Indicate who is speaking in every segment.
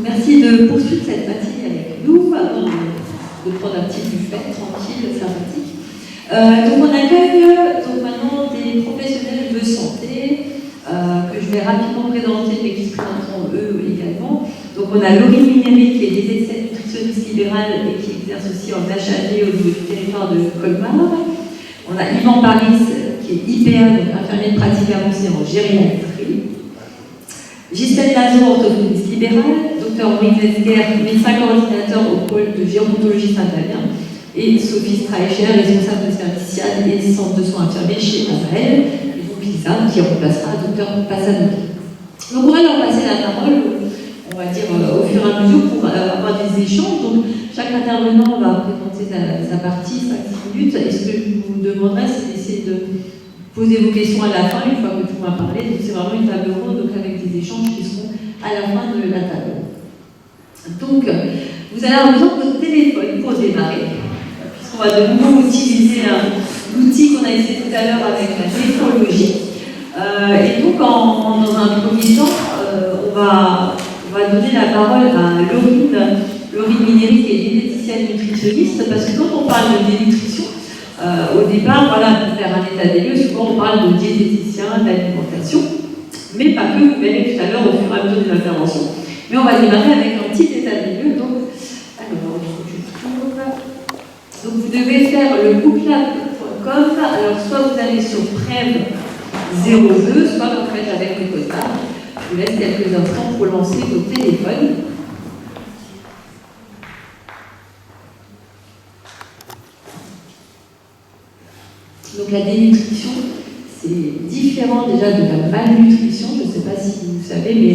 Speaker 1: Merci de poursuivre cette matinée avec nous, avant de prendre un petit buffet tranquille, sympathique. Donc on accueille maintenant des professionnels de santé que je vais rapidement présenter, mais qui se présenteront eux également. Donc on a Laurie Mineri qui est diététicienne nutritionniste libérale et qui exerce aussi en HAD au niveau du territoire de Colmar. On a Yvan Paris qui est IPA, donc infirmier de pratique avancée en gériatrie. Gisèle Lazo, orthophoniste libérale, Dr Maurice Lesguer, médecin coordinateur au pôle de gérontologie Saint-Damien, et Sophie Streicher, responsable de service SIAD et centre de soins infirmiers chez Azael, et donc Lisa qui remplacera Dr Passanoli. Donc on va leur passer la parole, on va dire au fur et à mesure pour avoir des échanges. Donc chaque intervenant va présenter sa partie, 5-6 minutes, et ce que je vous demanderai, c'est d'essayer de poser vos questions à la fin, une fois que tout le monde a parlé. Donc c'est vraiment une table ronde, donc avec des échanges qui seront à la fin de la table. Donc, vous allez avoir besoin de votre téléphone pour démarrer, puisqu'on va de nouveau utiliser l'outil qu'on a essayé tout à l'heure avec la néphrologie. Et donc, dans un premier temps, on va donner la parole à Laurie Mineri, qui est diététicienne nutritionniste, parce que quand on parle de dénutrition, au départ, voilà, pour faire un état des lieux, souvent on parle de diététicien, d'alimentation, mais pas que, vous verrez tout à l'heure au fur et à mesure des interventions. Mais on va démarrer avec un petit état des lieux. Donc, alors, vous devez faire le booklab.com. Alors, soit vous allez sur Prem 02, soit vous faites avec le code barre. Je vous laisse quelques instants pour lancer vos téléphones. Donc la dénutrition, c'est différent déjà de la malnutrition. Je ne sais pas si vous savez, mais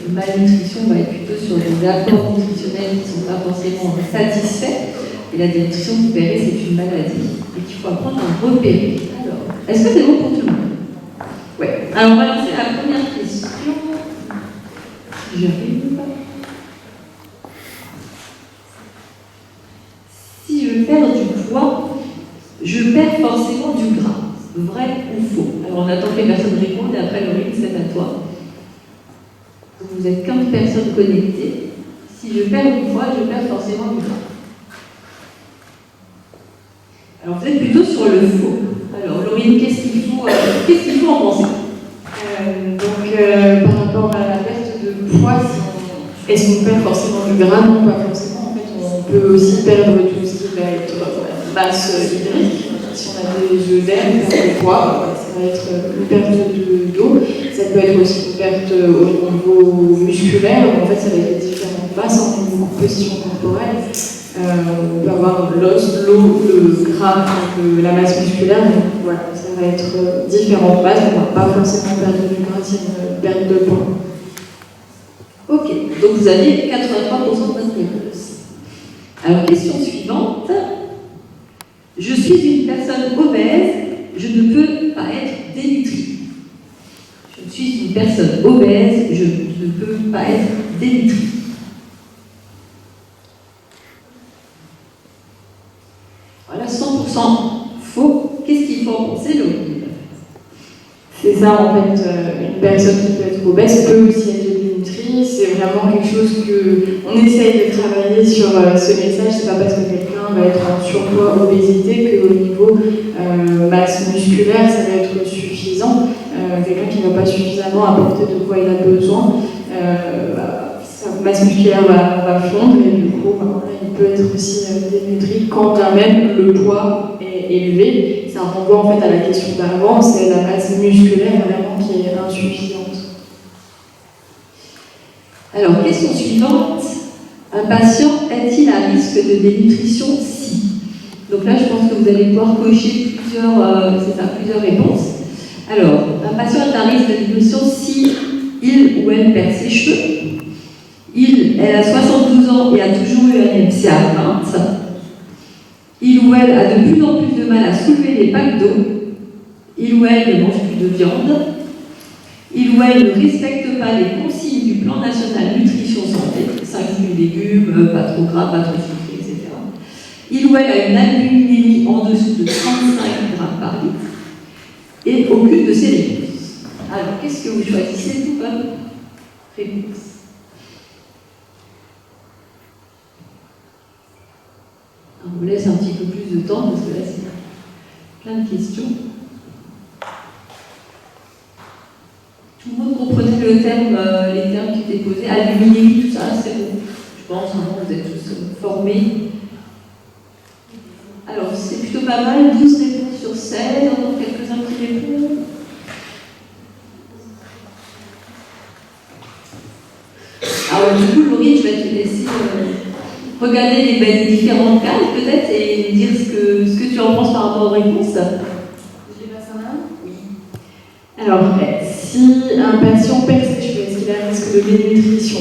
Speaker 1: la malnutrition va être plutôt sur des apports nutritionnels qui ne sont pas forcément satisfaits. Et la dénutrition, vous verrez, c'est une maladie et qu'il faut apprendre à repérer. Alors, est-ce que c'est bon pour tout le monde? Oui. Alors on va lancer la première question. Si j'arrive. Si je perds du poids, je perds forcément du gras. Vrai ou faux? Alors on attend que les personnes répondent et après Laurie, c'est à toi. Donc vous êtes 15 personnes connectées. Si je perds du poids, je perds forcément du gras. Alors vous êtes plutôt sur le faux. Alors Laurie, qu'est-ce qu'il faut en penser?
Speaker 2: Par rapport à la perte de poids, est-ce qu'on perd forcément du gras? Non, pas forcément. En fait, on peut aussi perdre tout ce qui va être masse hydrique. Si on a des œdèmes, des poids, ça va être une perte d'eau. Ça peut être aussi une perte au niveau musculaire. En fait, ça va être différentes masses en niveau composition corporelle. On peut avoir l'os, l'eau, le gras, la masse musculaire. Donc, voilà, ça va être différentes masses. On ne va pas forcément perdre du gras, c'est une perte de poids.
Speaker 1: Ok, donc vous avez 83% de votre réponse. Alors, question suivante. Je suis une personne obèse, je ne peux pas être dénutrie. Je suis une personne obèse, je ne peux pas être dénutrie. Voilà, 100% faux. Qu'est-ce qu'il faut en penser, Laurie?
Speaker 2: C'est ça, en fait, une personne qui peut être obèse peut aussi être dénutrie. C'est vraiment quelque chose qu'on essaye de travailler sur ce message. C'est pas parce que quelqu'un va être en surpoids, obésité, qu'au niveau masse musculaire, ça va être suffisant. Quelqu'un qui ne va pas suffisamment apporter de quoi il a besoin, sa masse musculaire va fondre et du coup, il peut être aussi dénutri quand bien même le poids est élevé. Ça renvoie en fait à la question d'avant, c'est la masse musculaire vraiment qui est insuffisante.
Speaker 1: Alors, question suivante. Un patient est-il à risque de dénutrition si? Donc là, je pense que vous allez pouvoir cocher plusieurs réponses. Alors, un patient est à risque de dépression si il ou elle perd ses cheveux, elle a 72 ans et a toujours eu un IMC à 20, il ou elle a de plus en plus de mal à soulever les packs d'eau, il ou elle ne mange plus de viande, il ou elle ne respecte pas les consignes du plan national nutrition santé, 5 fruits et légumes, pas trop gras, pas trop sucré, etc. Il ou elle a une albuminémie en dessous de 35 grammes par litre et aucune de ces réponses. Alors, qu'est-ce que vous choisissez tout comme réponse? On vous laisse un petit peu plus de temps parce que là, c'est plein de questions. Tout le monde comprenait les termes qui étaient posés, albuminémie, tout ça, c'est bon. Je pense que vous êtes tous formés. Alors, c'est plutôt pas mal, 12 réponses sur 16, encore quelques-uns qui répondent. Alors, du coup, Laurie, je vais te laisser regarder les différentes cartes, peut-être, et dire ce que tu en penses par rapport aux réponses.
Speaker 2: Je les passe en main ? Oui. Alors, si un patient perd ses cheveux, est-ce qu'il a un risque de dénutrition ?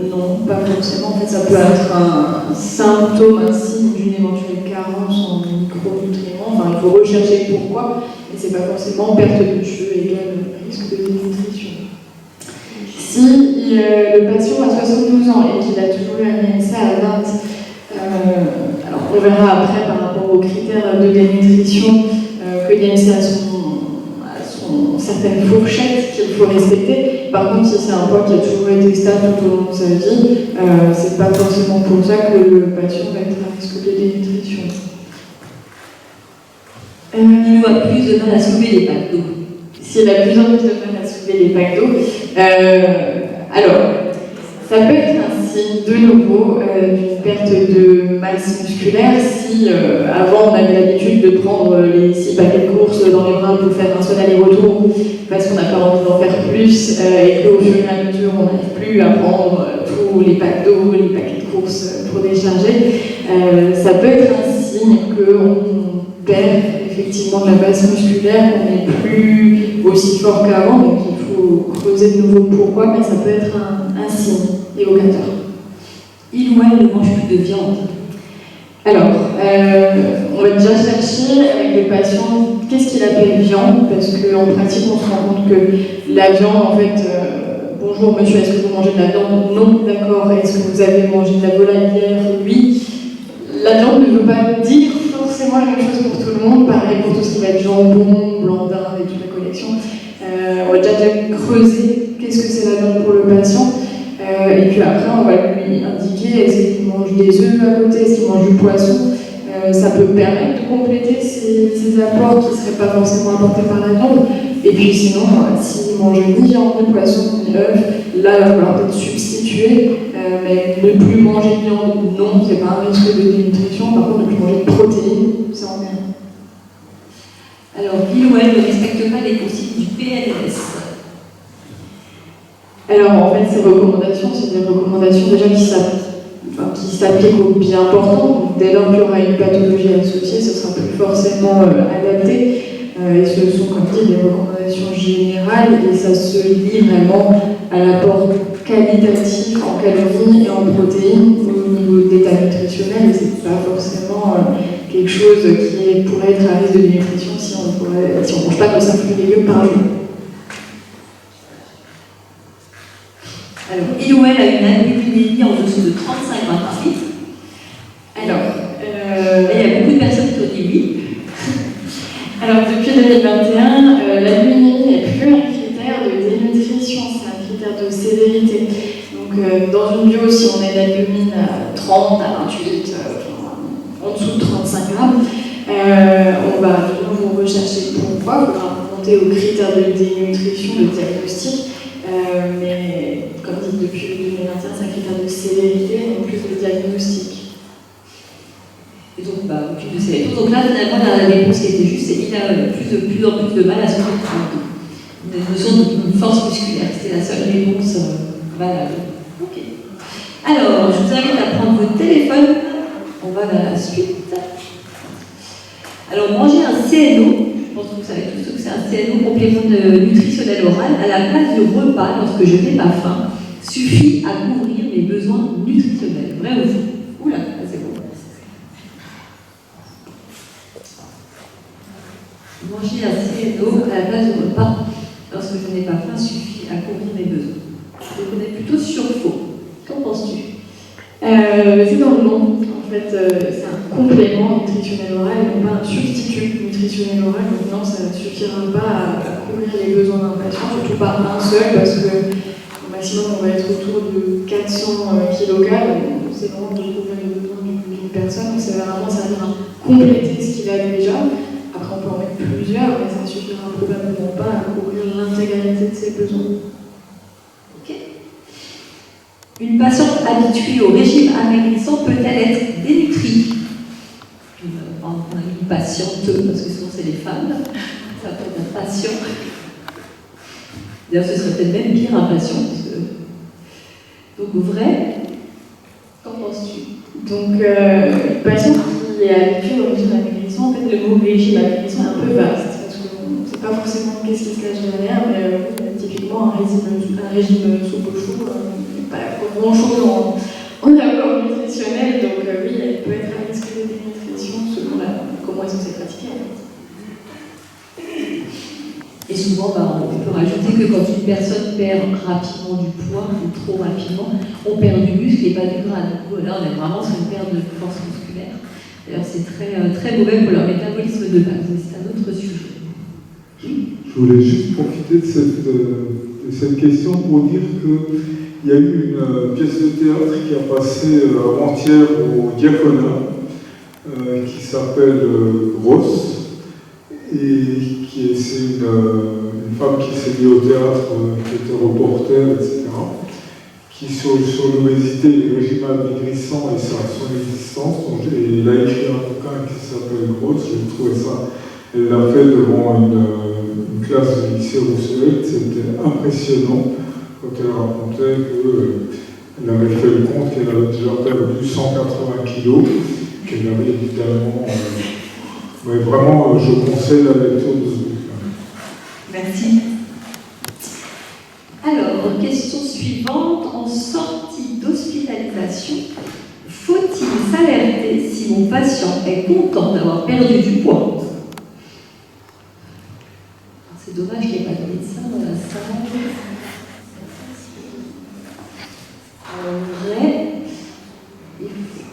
Speaker 2: Non, pas forcément. En fait, ça peut être un symptôme, un signe d'une éventuelle carence en micronutriments. Enfin, il faut rechercher pourquoi, mais c'est pas forcément perte de cheveux égale risque de dénutrition. Si le patient a 72 ans et qu'il a toujours eu un IMC à 20, alors on verra après par rapport aux critères de dénutrition que l'IMC a son certaine fourchette qu'il faut respecter. Par contre, si c'est un poids qui a toujours été stable tout au long de sa vie, c'est pas forcément pour ça que le patient va être à risque de dénutrition.
Speaker 1: Il a plus de mal à soulever les packs d'eau.
Speaker 2: S'il a plus en plus de mal à soulever les packs d'eau, alors, ça peut être un signe de nouveau d'une perte de masse musculaire si avant on avait l'habitude de prendre les 6 paquets de courses dans les bras pour faire un seul aller-retour parce qu'on n'a pas envie d'en faire plus et qu'au fur et à mesure on n'arrive plus à prendre tous les packs d'eau, les paquets de courses pour décharger. Ça peut être un signe qu'on perd effectivement de la masse musculaire, qu'on n'est plus aussi fort qu'avant, donc il faut creuser de nouveau pourquoi, mais ça peut être un signe évocateur.
Speaker 1: Il ou elle ne mange plus de viande.
Speaker 2: Alors, on va déjà chercher avec le patient qu'est-ce qu'il appelle viande, parce qu'en pratique on se rend compte que la viande, en fait, bonjour monsieur, est-ce que vous mangez de la viande? Non, d'accord. Est-ce que vous avez mangé de la volaille hier? Oui. La viande ne veut pas dire forcément la même chose pour tout le monde, pareil pour tout ce qui va être jambon, blanc d'Inde et toute la collection. On va déjà creuser qu'est-ce que c'est la viande pour le patient, et puis après on va lui indiquer est-ce qu'il mange des œufs à côté, est-ce qu'il mange du poisson. Ça peut permettre de compléter ces apports qui ne seraient pas forcément apportés par la viande. Et puis sinon, s'il ne mange ni viande, ni poisson, ni œufs, là il va falloir peut-être substituer, mais ne plus manger de viande, non, c'est pas un risque de dénutrition. Par contre, ne plus manger de protéines, ça en est.
Speaker 1: Alors, il ou elle ne respecte pas les consignes du PNS.
Speaker 2: Alors, en fait, ces recommandations, c'est des recommandations déjà qui s'appliquent aux bien portants. Donc, dès lors qu'il y aura une pathologie associée, ce sera plus forcément adapté. Et ce sont, comme dit, des recommandations générales et ça se lie vraiment à l'apport qualitatif en calories et en protéines au niveau d'état nutritionnel. Et c'est pas forcément quelque chose qui pourrait être à risque de dénutrition si on ne mange pas que 5 fruits et légumes par jour.
Speaker 1: Alors, il ou elle a une albuminémie en dessous de 35 grammes par litre. Alors, il y a beaucoup de personnes qui ont dit oui.
Speaker 2: Alors, depuis 2021, l'albuminémie n'est plus un critère de dénutrition, c'est un critère de sévérité. Donc, dans une bio, si on a une albumine à 30, à 28, en dessous de 35 grammes, on va de nouveau rechercher pourquoi, il faudra remonter aux critères de dénutrition, de diagnostic. Mais comme dit, depuis 2021, c'est un critère de sévérité, non plus de diagnostic.
Speaker 1: Et donc, aucune de ces réponses. Donc là, finalement, la réponse qui était juste, c'est qu'il a de plus en plus de mal à se mettre une notion de force musculaire. C'était la seule réponse valable. Ok. Alors, je vous invite à prendre votre téléphone. On va vers la suite. Alors, manger un CNO pense que vous savez tous que c'est un CNO, complément nutritionnel oral, à la place du repas lorsque je n'ai pas faim, suffit à couvrir mes besoins nutritionnels. Vrai ou faux? Oula, c'est bon. Manger un CNO à la place du repas lorsque je n'ai pas faim suffit à couvrir mes besoins. Donc on est plutôt sur faux. Qu'en penses-tu?
Speaker 2: C'est dans le nom. En fait, c'est un complément nutritionnel oral et non pas un substitut nutritionnel oral. Donc non, ça ne suffira pas à couvrir les besoins d'un patient, surtout pas un seul, parce que au maximum, on va être autour de 400 kcal. C'est vraiment de couvrir les besoins d'une personne. Donc ça va vraiment servir à compléter ce qu'il a déjà. Après, on peut en mettre plusieurs, mais ça ne suffira probablement pas à couvrir l'intégralité de ses besoins.
Speaker 1: Une patiente habituée au régime amaigrissant peut-elle être dénutrie? Une patiente, parce que souvent c'est les femmes, ça peut être un patient. D'ailleurs, ce serait peut-être même pire un patient. Donc, vrai, qu'en penses-tu?
Speaker 2: Donc, une patiente qui est habituée au régime amaigrissant, en fait, le mot régime amaigrissant est un peu vaste, parce qu'on ne sait pas forcément qu'est-ce qui se cache derrière, mais typiquement un régime soupe au chou. Pas grand-chose en apport nutritionnel, donc oui, elle peut être à risque de dénutrition selon comment elle est censée pratiquer.
Speaker 1: Et souvent, on peut rajouter que quand une personne perd rapidement du poids, ou trop rapidement, on perd du muscle et pas du gras. Du coup, là, on est vraiment sur une perte de force musculaire. D'ailleurs, c'est très mauvais pour leur métabolisme de base, mais c'est un autre sujet.
Speaker 3: Je voulais juste profiter de cette question pour dire qu'il y a eu une pièce de théâtre qui a passé avant-hier au Diaconat, qui s'appelle Grosse, et c'est une femme qui s'est mise au théâtre, qui était reporter, etc., qui sur l'obésité et le régime amaigrissant et son existence, et il a écrit un bouquin qui s'appelle Grosse, j'ai trouvé ça, elle l'a fait devant une classe du lycée Roosevelt, c'était impressionnant quand elle racontait qu'elle avait fait le compte qu'elle avait déjà perdu 180 kilos, qu'elle avait évidemment... mais vraiment, je conseille la lecture de ce bouquin.
Speaker 1: Merci. Alors, question suivante. En sortie d'hospitalisation, faut-il s'alerter si mon patient est content d'avoir perdu du poids? C'est dommage qu'il n'y ait pas de médecin dans la salle. Vrai et faux.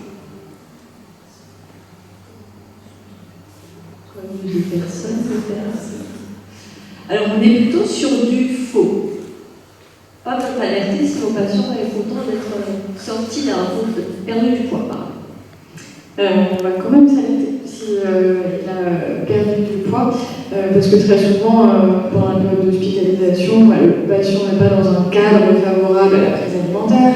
Speaker 1: Comme deux personnes peut-être. Alors on est plutôt sur du faux. Pas de alerter si mon patient est content d'être sorti d'un groupe perdu du poids, par exemple.
Speaker 2: On va quand même s'alerter s'il a perdu du poids, parce que très souvent, pendant la période d'hospitalisation, le patient n'est pas dans un cadre favorable à la prise alimentaire.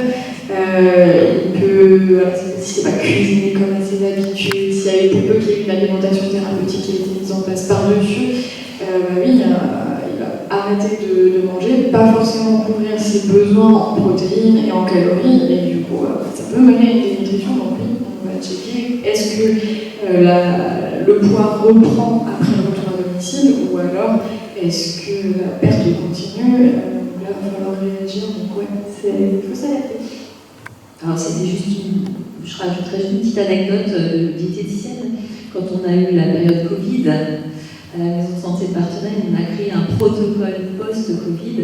Speaker 2: Il peut, si c'est pas cuisiné comme à ses habitudes, s'il y a eu pour peu qu'il y ait une alimentation thérapeutique qui a été mise en place par-dessus, oui, il va arrêter de manger, pas forcément couvrir ses besoins en protéines et en calories, et du coup, ça peut mener à une dénutrition. Donc oui, on va checker, est-ce que le poids reprend après le retour à domicile, ou alors est-ce que la perte continue? Là, il va falloir réagir, donc ouais, il faut s'alerter.
Speaker 1: Alors c'était juste je rajouterais juste une petite anecdote diététicienne. Quand on a eu la période Covid, à la maison de santé de Parthenay, on a créé un protocole post-Covid.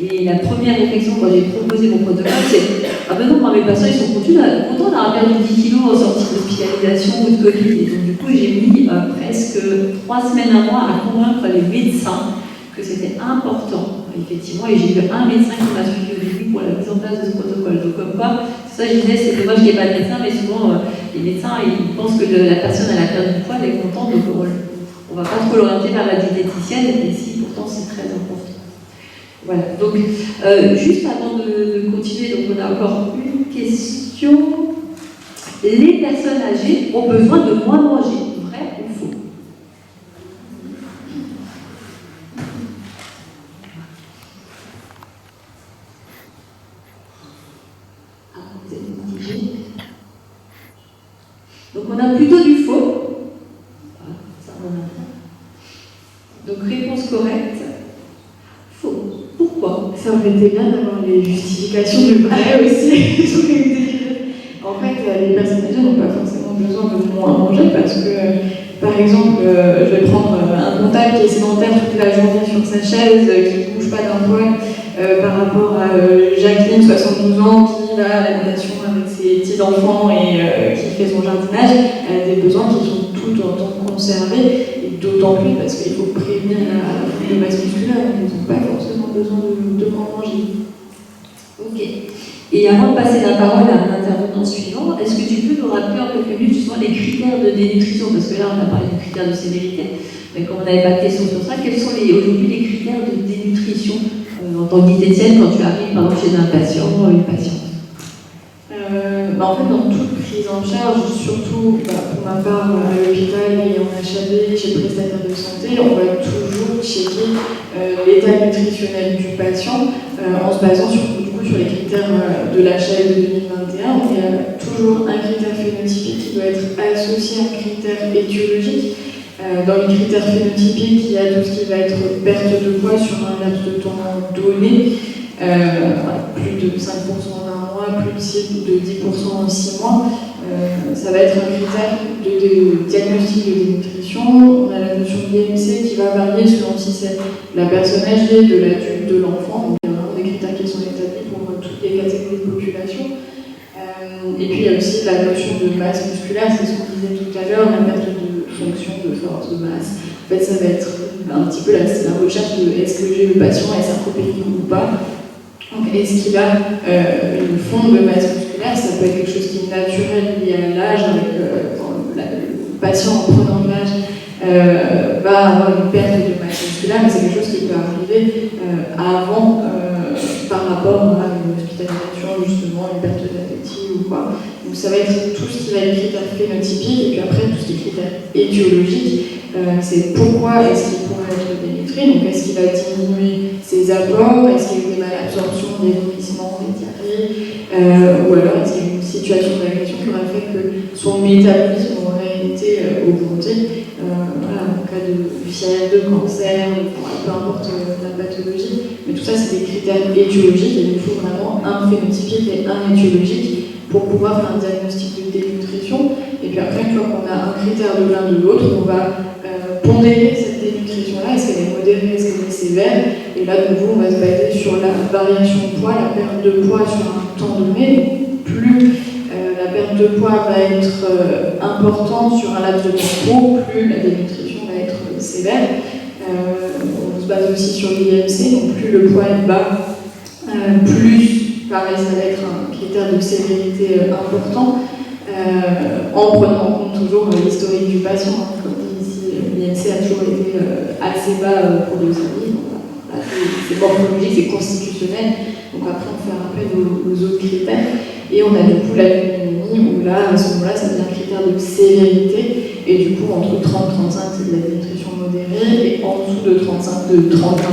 Speaker 1: Et la première réflexion quand j'ai proposé mon protocole, c'est « Ah ben non, mes patients, ils sont contents d'avoir perdu 10 kilos en sortie d'hospitalisation ou de Covid. » Et donc du coup, j'ai mis presque 3 semaines à mois à convaincre les médecins que c'était important, effectivement. Et j'ai eu un médecin qui m'a suivi au début pour la mise en place de ce protocole. Donc comme quoi, ça je disais, c'est dommage qu'il n'y ait pas de médecin, mais souvent les médecins, ils pensent que la personne elle a perdu du poids, elle est contente, donc on ne va pas trop l'orienter vers la diététicienne, et si pourtant c'est très important. Voilà, donc juste avant de continuer, donc on a encore une question. Les personnes âgées ont besoin de moins manger, vrai ou faux? Ah, vous êtes mitigé. Donc on a plutôt du faux. Ça, on a
Speaker 2: Ça aurait été bien d'avoir les justifications du vrai aussi. En fait, les personnes âgées n'ont pas forcément besoin de moins manger parce que, par exemple, je vais prendre un comptable qui est sédentaire toute la journée sur sa chaise, qui ne bouge pas d'un poil, par rapport à Jacqueline, 72 ans, qui va à la natation avec ses petits-enfants et qui fait son jardinage. Elle a des besoins qui sont tout autant conservés, et d'autant plus parce qu'il faut prévenir la prise de masse musculaire. Ils n'ont pas forcément besoin de moins manger.
Speaker 1: Ok. Et avant de passer la parole à l'intervenant suivant, est-ce que tu peux nous rappeler en quelques minutes justement les critères de dénutrition? Parce que là, on a parlé des critères de sévérité, mais comme on n'avait pas de questions sur ça, quels sont aujourd'hui les critères de dénutrition en tant que diététicienne quand tu arrives par exemple chez un patient ou une patiente?
Speaker 2: En fait, dans toute prise en charge, surtout pour ma part à l'hôpital et en HAB, chez le prestataire de santé, on va toujours checker l'état nutritionnel du patient en se basant sur les critères de l'HAL de 2021. Il y a toujours un critère phénotypique qui doit être associé à un critère étiologique. Dans les critères phénotypiques, il y a tout ce qui va être perte de poids sur un laps de temps donné, plus de 5% en un mois, plus de 10% en 6 mois. Ça va être un critère de diagnostic de dénutrition. On a la notion d'IMC qui va varier selon si c'est la personne âgée, de l'adulte, de l'enfant. Il y a vraiment des critères qui sont établis pour toutes les catégories de population. Et puis il y a aussi la notion de masse musculaire, c'est ce qu'on disait tout à l'heure, la perte de fonction, de force, de masse. En fait, ça va être un petit peu la recherche de est-ce que le patient est sarcopénique ou pas. Donc, est-ce qu'il a une fonte de masse musculaire? Ça peut être quelque chose qui est naturel lié à l'âge, avec le patient en prenant de l'âge va avoir une perte de masse musculaire, mais c'est quelque chose qui peut arriver avant par rapport à une hospitalisation, justement, une perte d'appétit ou quoi. Donc ça va être tout ce qui va être critères phénotypiques, et puis après tout ce qui est critères étiologiques. C'est pourquoi est-ce qu'il pourrait être dénutri, donc est-ce qu'il va diminuer ses apports, est-ce qu'il y a eu des malabsorptions, des vomissements, des diarrhées, ou alors est-ce qu'il y a une situation d'agression qui aurait fait que son métabolisme aurait été augmenté, voilà, en cas de fièvre, de cancer, peu importe la pathologie. Mais tout ça, c'est des critères étiologiques, et il faut vraiment un phénotypique et un étiologique pour pouvoir faire un diagnostic de dénutrition. Et puis après, une fois qu'on a un critère de l'un de l'autre, on va pondérer cette dénutrition-là. Est-ce qu'elle est modérée, est-ce qu'elle est sévère? Et là, de nouveau, on va se baser sur la variation de poids, la perte de poids sur un temps donné. Plus la perte de poids va être importante sur un laps de temps court, plus la dénutrition va être sévère. On se base aussi sur l'IMC, donc plus le poids est bas, plus, pareil, ça va être un critère de sévérité important, en prenant en compte toujours l'historique du patient. Comme dit ici, l'IMC a toujours été assez bas pour de sa vie. C'est morphologique, c'est constitutionnel. Donc après, on fait appel aux autres critères. Et on a du coup la pneumonie, où là, à ce moment-là, ça devient un critère de sévérité. Et du coup, entre 30 et 35, c'est de la dénutrition modérée. Et en dessous de 30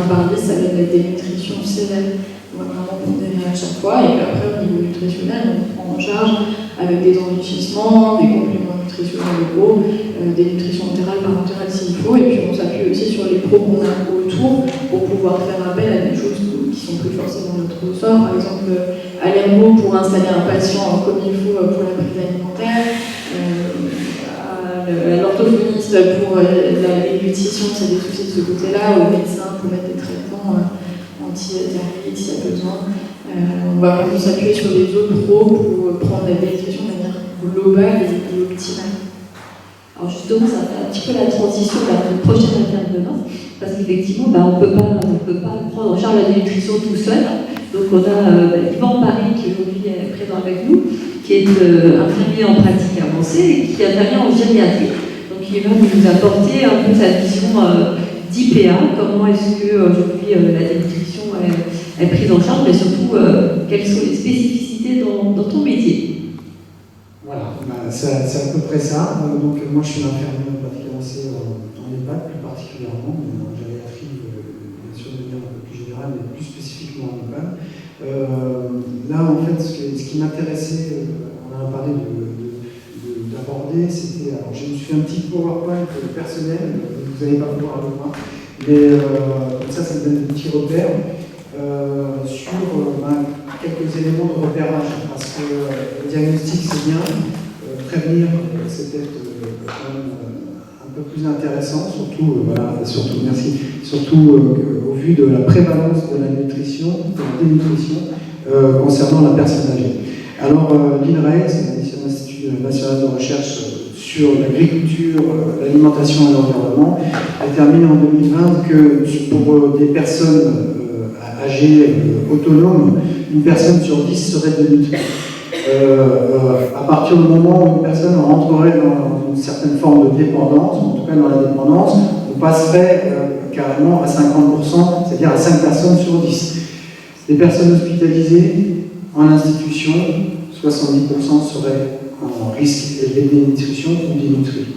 Speaker 2: par 10, ça va être de la dénutrition sévère. On va vraiment pondérer à chaque fois. Et puis après, au niveau nutritionnel, on prend en charge avec des enrichissements, des compléments nutritionnels locaux, des nutritions entérales, parentérales s'il faut. Et puis on s'appuie aussi sur les pros qu'on a autour pour pouvoir faire appel à des choses qui sont plus forcément notre ressort. Par exemple, à l'ergo pour installer un patient comme il faut pour la prise alimentaire, à l'orthophoniste pour la déglutition, s'il y a des soucis de ce côté-là, au médecin pour mettre des traitements anti-diarrhéiques s'il y a besoin. On va vraiment s'appuyer sur les autres pros pour prendre la dénutrition de manière globale et optimale.
Speaker 1: Alors justement, ça fait un petit peu la transition vers notre prochain intervenant, parce qu'effectivement, on peut pas prendre en charge la dénutrition tout seul. Donc on a Yvan Paris qui aujourd'hui est présent avec nous, qui est infirmier en pratique avancée et qui intervient en gériatrie. Donc il va nous apporter un peu sa vision d'IPA, comment est-ce qu'aujourd'hui la dénutrition est prise en charge, mais surtout quelles sont les spécificités dans ton métier.
Speaker 4: Voilà, c'est à peu près ça. Donc moi je suis infirmier en pratique avancée en EHPAD plus particulièrement, mais en gériatrie bien sûr de manière un peu plus générale, mais plus spécifiquement en EHPAD. Là en fait ce qui m'intéressait, on en a parlé d'aborder, c'était, alors je me suis fait un petit PowerPoint personnel, vous n'allez pas pouvoir le voir, mais comme ça me donne des petits repères. éléments de repérage, parce que le diagnostic c'est bien, prévenir c'est peut-être quand même un peu plus intéressant, merci, surtout au vu de la prévalence de la nutrition, de la dénutrition concernant la personne âgée. Alors l'INRAE, c'est l'Institut national de recherche sur l'agriculture, l'alimentation et l'environnement, a terminé en 2020 que pour des personnes âgées autonomes, une personne sur 10 serait dénutrie. À partir du moment où une personne rentrerait dans une certaine forme de dépendance, en tout cas dans la dépendance, on passerait carrément à 50%, c'est-à-dire à 5 personnes sur 10. Les personnes hospitalisées en institution, 70% seraient en risque élevé de dénutrition ou dénutrie.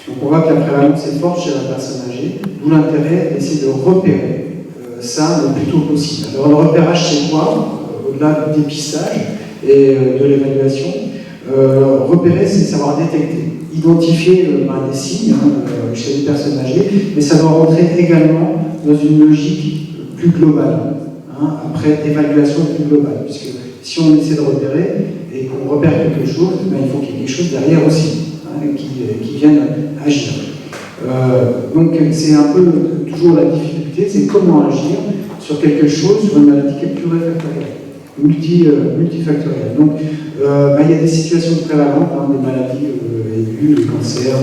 Speaker 4: Donc on voit que la prévalence est forte chez la personne âgée, d'où l'intérêt d'essayer de repérer ça le plus tôt possible. Alors le repérage c'est quoi? Au-delà du dépistage et de l'évaluation, repérer c'est savoir détecter, identifier des signes chez les personnes âgées, mais ça doit rentrer également dans une logique plus globale, après évaluation plus globale, puisque si on essaie de repérer et qu'on repère quelque chose, il faut qu'il y ait quelque chose derrière aussi, qui vienne agir. Donc c'est un peu toujours la difficulté, c'est comment agir sur quelque chose, sur une maladie qui est plurifactorielle, multifactorielle. Donc il y a des situations prévalentes, des maladies aiguës, le cancer,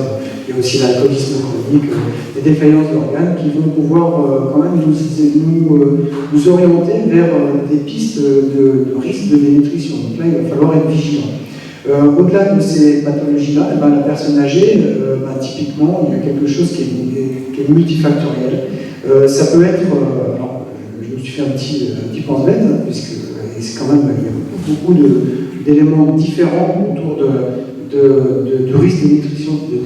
Speaker 4: il y a aussi l'alcoolisme chronique, des défaillances d'organes qui vont pouvoir quand même nous orienter vers des pistes de risque de dénutrition. Donc là, il va falloir être vigilant. Au-delà de ces pathologies-là, la personne âgée, typiquement, il y a quelque chose qui est multifactoriel. Ça peut être, alors, je me suis fait un petit pense-bête, puisque c'est quand même, il y a beaucoup d'éléments différents autour de risques de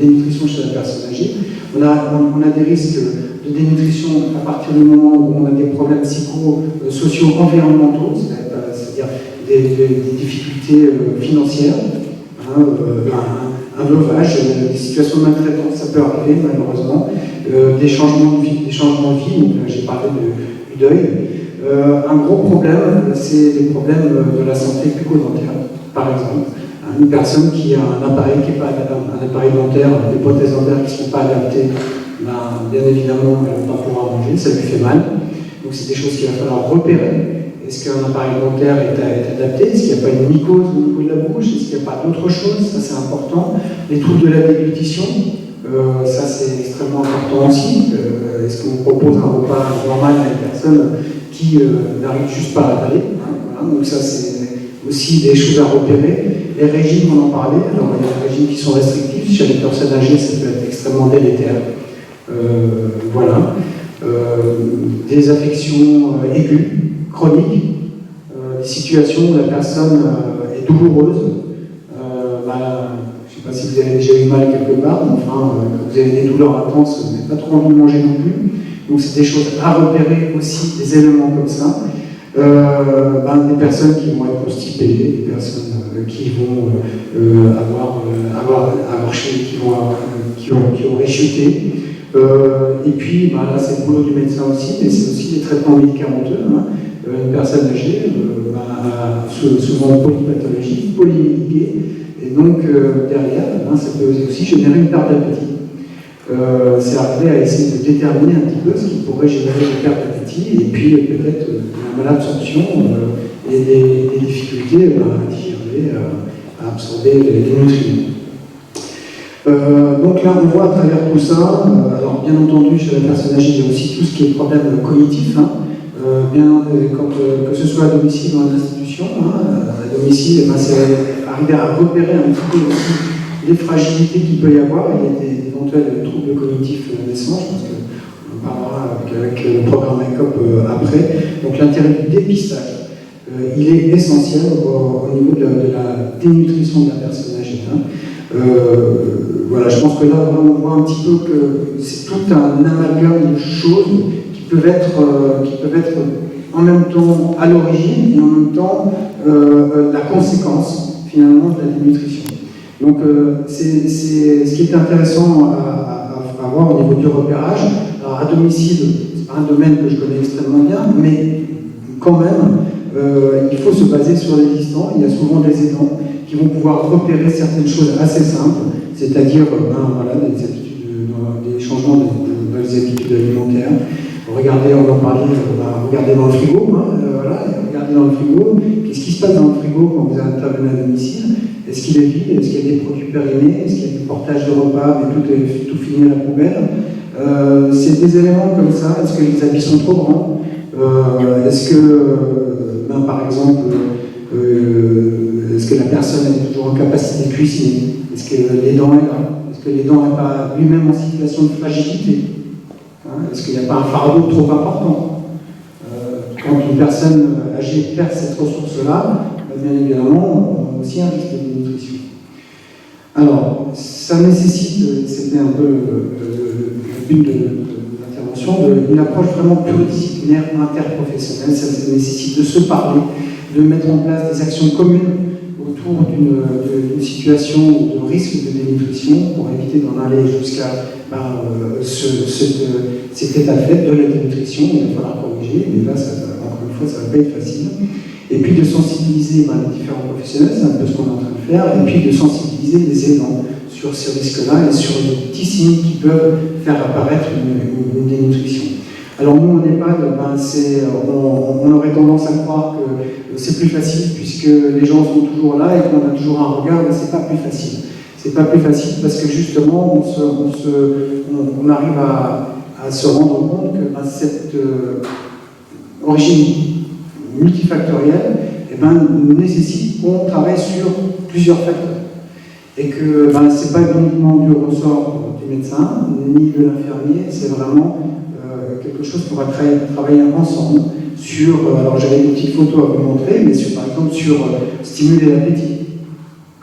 Speaker 4: dénutrition chez la personne âgée. On a des risques de dénutrition à partir du moment où on a des problèmes psychosociaux environnementaux, c'est-à-dire des difficultés financières, un veuvage, des situations de maltraitance, ça peut arriver malheureusement, des changements de vie, donc j'ai parlé du deuil. Un gros problème, c'est les problèmes de la santé bucco-dentaire, par exemple. Une personne qui a un appareil qui n'est pas un appareil dentaire, des prothèses dentaires qui ne sont pas adaptées, bien évidemment, elle ne va pas pouvoir manger, ça lui fait mal. Donc c'est des choses qu'il va falloir repérer. Est-ce qu'un appareil dentaire est adapté? Est-ce qu'il n'y a pas une mycose au niveau de la bouche? Est-ce qu'il n'y a pas d'autre chose? Ça c'est important. Les troubles de la déglutition, ça c'est extrêmement important aussi. Est-ce qu'on propose un repas normal à une personne qui n'arrive juste pas à avaler? Donc ça c'est aussi des choses à repérer. Les régimes, on en parlait. Alors il y a des régimes qui sont restrictifs. Chez les personnes âgées, ça peut être extrêmement délétère. Des affections aiguës, chroniques, des situations où la personne est douloureuse. Je ne sais pas si vous avez déjà eu mal quelque part, mais enfin, quand vous avez des douleurs intenses, vous n'avez pas trop envie de manger non plus. Donc c'est des choses à repérer aussi, des éléments comme ça. Des personnes qui vont être constipées, des personnes qui vont qui auraient chuté. Et puis là c'est le boulot du médecin aussi, mais c'est aussi des traitements médicamenteux. Une personne âgée souvent polypathologique, polymédiquée, et donc derrière ça peut aussi générer une perte d'appétit. C'est arrivé à essayer de déterminer un petit peu ce qui pourrait générer une perte d'appétit et puis peut-être une malabsorption et des difficultés à digérer, à absorber les nutriments. Donc là, on voit à travers tout ça, alors bien entendu, chez la personne âgée, il y a aussi tout ce qui est problème cognitif, que ce soit à domicile ou en institution. À domicile, c'est arriver à repérer un petit peu aussi les fragilités qu'il peut y avoir et des éventuels troubles cognitifs naissants. Je pense qu'on parlera avec le programme ECOP après. Donc l'intérêt du dépistage, il est essentiel au niveau de la dénutrition de la personne âgée. Je pense que là, on voit un petit peu que c'est tout un amalgame de choses qui peuvent être en même temps à l'origine et en même temps la conséquence finalement de la dénutrition. Donc c'est ce qui est intéressant à voir au niveau du repérage. Alors à domicile, c'est pas un domaine que je connais extrêmement bien, mais quand même, il faut se baser sur l'existant. Il y a souvent des aidants qui vont pouvoir repérer certaines choses assez simples, c'est-à-dire voilà, des changements dans les habitudes alimentaires. Regardez, on en parlait, regardez dans le frigo, voilà, regardez dans le frigo, qu'est-ce qui se passe dans le frigo quand vous intervenez à domicile? Est-ce qu'il est vide? Est-ce qu'il y a des produits périmés? Est-ce qu'il y a du portage de repas, mais tout fini à la poubelle? C'est des éléments comme ça. Est-ce que les habits sont trop grands? Est-ce que, par exemple, est-ce que la personne est toujours en capacité de cuisiner? Est-ce que l'aidant est là? Est-ce que l'aidant n'est pas lui-même en situation de fragilité? Est-ce qu'il n'y a pas un fardeau trop important? Quand une personne âgée perd cette ressource-là, bien évidemment, on a aussi un risque de dénutrition. Alors, ça nécessite, c'était un peu le but de l'intervention, une approche vraiment pluridisciplinaire, interprofessionnelle. Ça nécessite de se parler, de mettre en place des actions communes autour d'une situation de risque de dénutrition pour éviter d'en aller jusqu'à cet état de fait de la dénutrition. Il va falloir corriger, mais là, encore une fois, ça ne va pas être facile. Et puis de sensibiliser les différents professionnels, c'est un peu ce qu'on est en train de faire, et puis de sensibiliser les aidants sur ces risques-là et sur les petits signes qui peuvent faire apparaître une dénutrition. Alors nous, en EHPAD, on aurait tendance à croire que c'est plus facile puisque les gens sont toujours là et qu'on a toujours un regard, mais c'est pas plus facile. C'est pas plus facile parce que justement, on arrive à se rendre compte que cette origine multifactorielle nécessite qu'on travaille sur plusieurs facteurs. Et que ce n'est pas uniquement du ressort du médecin ni de l'infirmier, c'est vraiment quelque chose qu'on va travailler ensemble sur, alors j'avais une petite photo à vous montrer, mais par exemple sur stimuler l'appétit.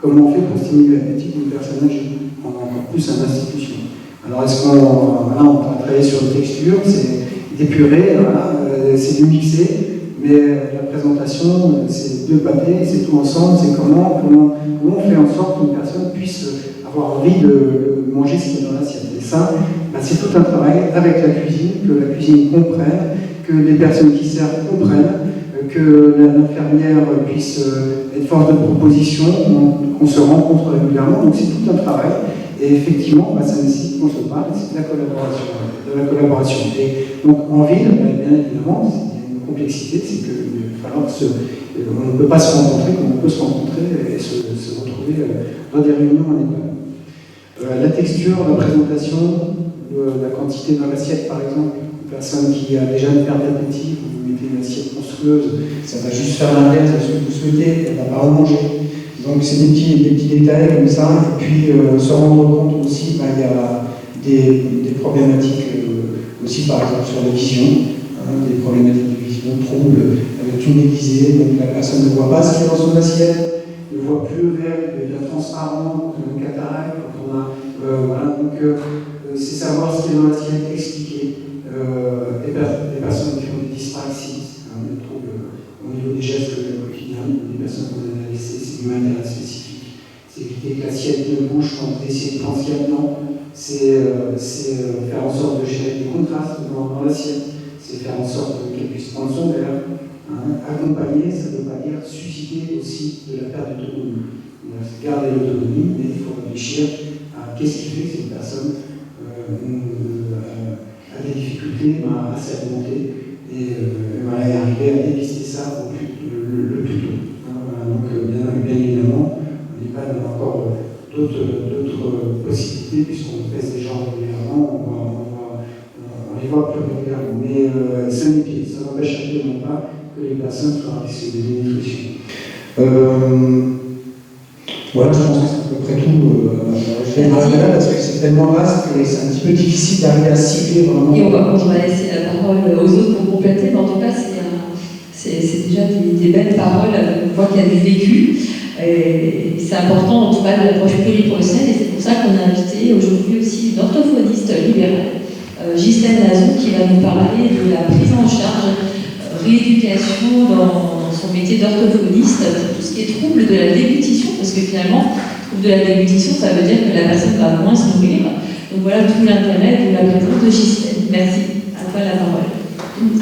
Speaker 4: Comment on fait pour stimuler l'appétit d'une personne âgée, encore plus à l'institution? Alors est-ce qu'on va travailler sur une texture, c'est d'épurer, c'est du mixer, mais la présentation, c'est deux pâtés, c'est tout ensemble, c'est comment on fait en sorte qu'une personne puisse avoir envie de manger ce qu'il y a dans l'assiette. Et ça, c'est tout un travail avec la cuisine, que la cuisine comprenne, que les personnes qui servent comprennent, que l'infirmière puisse être force de proposition, qu'on se rencontre régulièrement. Donc c'est tout un travail. Et effectivement, ça nécessite qu'on se parle, c'est de la collaboration. Et donc en ville, bien évidemment, il y a une complexité, c'est qu'il va falloir on ne peut pas se rencontrer comme on peut se rencontrer et se retrouver dans des réunions en EHPAD. La texture, la présentation, la quantité dans l'assiette par exemple, une personne qui a déjà une perte d'appétit, vous mettez une assiette monstrueuse, ça va juste faire l'inverse de ce que vous souhaitez, elle ne va pas en manger. Donc c'est des petits détails comme ça, et puis se rendre compte aussi, il y a des problématiques aussi par exemple sur la vision, des problématiques de vision, troubles, tout déguisé, donc la personne ne voit pas ce qu'il y a dans son assiette, ne voit plus le verre, il devient transparent, une cataracte, quand on a, donc c'est savoir ce qui est dans l'assiette, expliquer, les personnes qui ont des dyspraxies, des troubles au niveau des gestes quotidiens, des personnes qu'on a laissées, c'est du matériel spécifique, c'est éviter que l'assiette ne bouge quand on essaie de penser là-dedans, c'est faire en sorte de gérer des contrastes dans l'assiette, c'est faire en sorte qu'elle puisse prendre son verre. Accompagner, ça ne veut pas dire susciter aussi de la perte d'autonomie. On va garder l'autonomie, mais il faut réfléchir à qu'est-ce qui fait que cette personne a des difficultés à s'alimenter et arriver à dépister ça le plus tôt. Donc bien évidemment, on n'est pas dans encore d'autres possibilités puisqu'on pèse des gens régulièrement, on les voit plus régulièrement. Mais ça n'empêche absolument pas que les personnes soient à risque de dénutrition. Voilà, je pense que c'est à peu près tout. Je vais m'arrêter là parce que c'est tellement vaste que c'est un petit peu difficile d'arriver à cibler vraiment.
Speaker 1: Et on va laisser la parole aux autres pour compléter, mais en tout cas, c'est déjà des belles paroles. On voit qu'il y a du vécu. Et c'est important, en tout cas, de l'approche pluriprofessionnelle, et c'est pour ça qu'on a invité aujourd'hui aussi une orthophoniste libérale, Ghislaine Lazou, qui va nous parler de la prise en charge, rééducation dans son métier d'orthophoniste, tout ce qui est trouble de la déglutition, parce que finalement, trouble de la déglutition, ça veut dire que la personne va moins se nourrir. Donc voilà tout l'intérêt de la présence de Ghislaine. Merci. À toi la parole.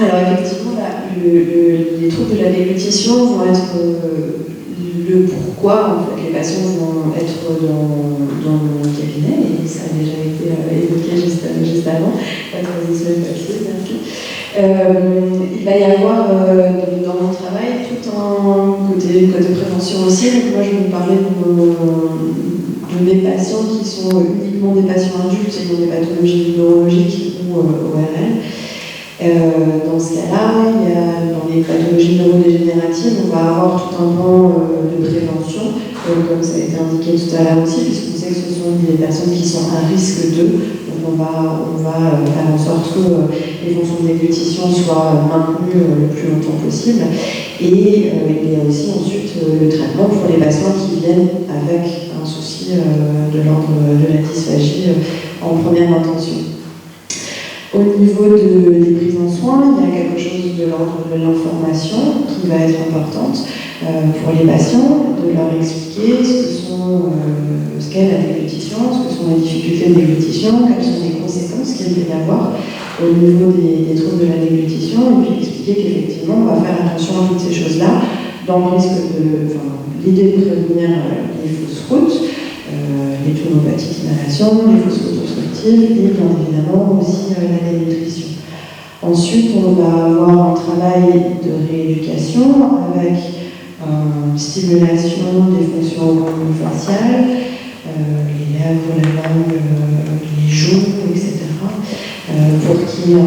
Speaker 5: Alors effectivement,
Speaker 2: les troubles de la déglutition vont être le pourquoi en fait, les patients vont être dans mon cabinet, et ça a déjà été évoqué juste avant, pas trop sur le papier, merci. Il va y avoir dans mon travail tout un côté prévention aussi. Donc moi je vais vous parler de mes patients qui sont uniquement des patients adultes et qui ont des pathologies neurologiques ou ORL. Dans ce cas-là, dans les pathologies neurodégénératives, on va avoir tout un pan de prévention, comme ça a été indiqué tout à l'heure aussi, puisqu'on sait que ce sont des personnes qui sont à risque d'eux. Donc on va faire en sorte que les fonctions de déglutition soient maintenues le plus longtemps possible. Et il y a aussi ensuite le traitement pour les patients qui viennent avec un souci de l'ordre de la dysphagie en première intention. Au niveau des prises en soins, il y a quelque chose de l'ordre de l'information qui va être importante pour les patients, de leur expliquer ce qu'est la déglutition, ce que sont les difficultés de déglutition, quelles sont les conséquences qu'il peut y avoir au niveau des troubles de la déglutition, et puis expliquer qu'effectivement on va faire attention à toutes ces choses-là, dans le risque l'idée de prévenir les fausses routes, les tournopathies d'inhalation, les fausses routes obstructives et bien évidemment aussi la dénutrition. Ensuite, on va avoir un travail de rééducation avec stimulation des fonctions faciales, les lèvres, la langue, les joues, etc. Pour qu'il y ait une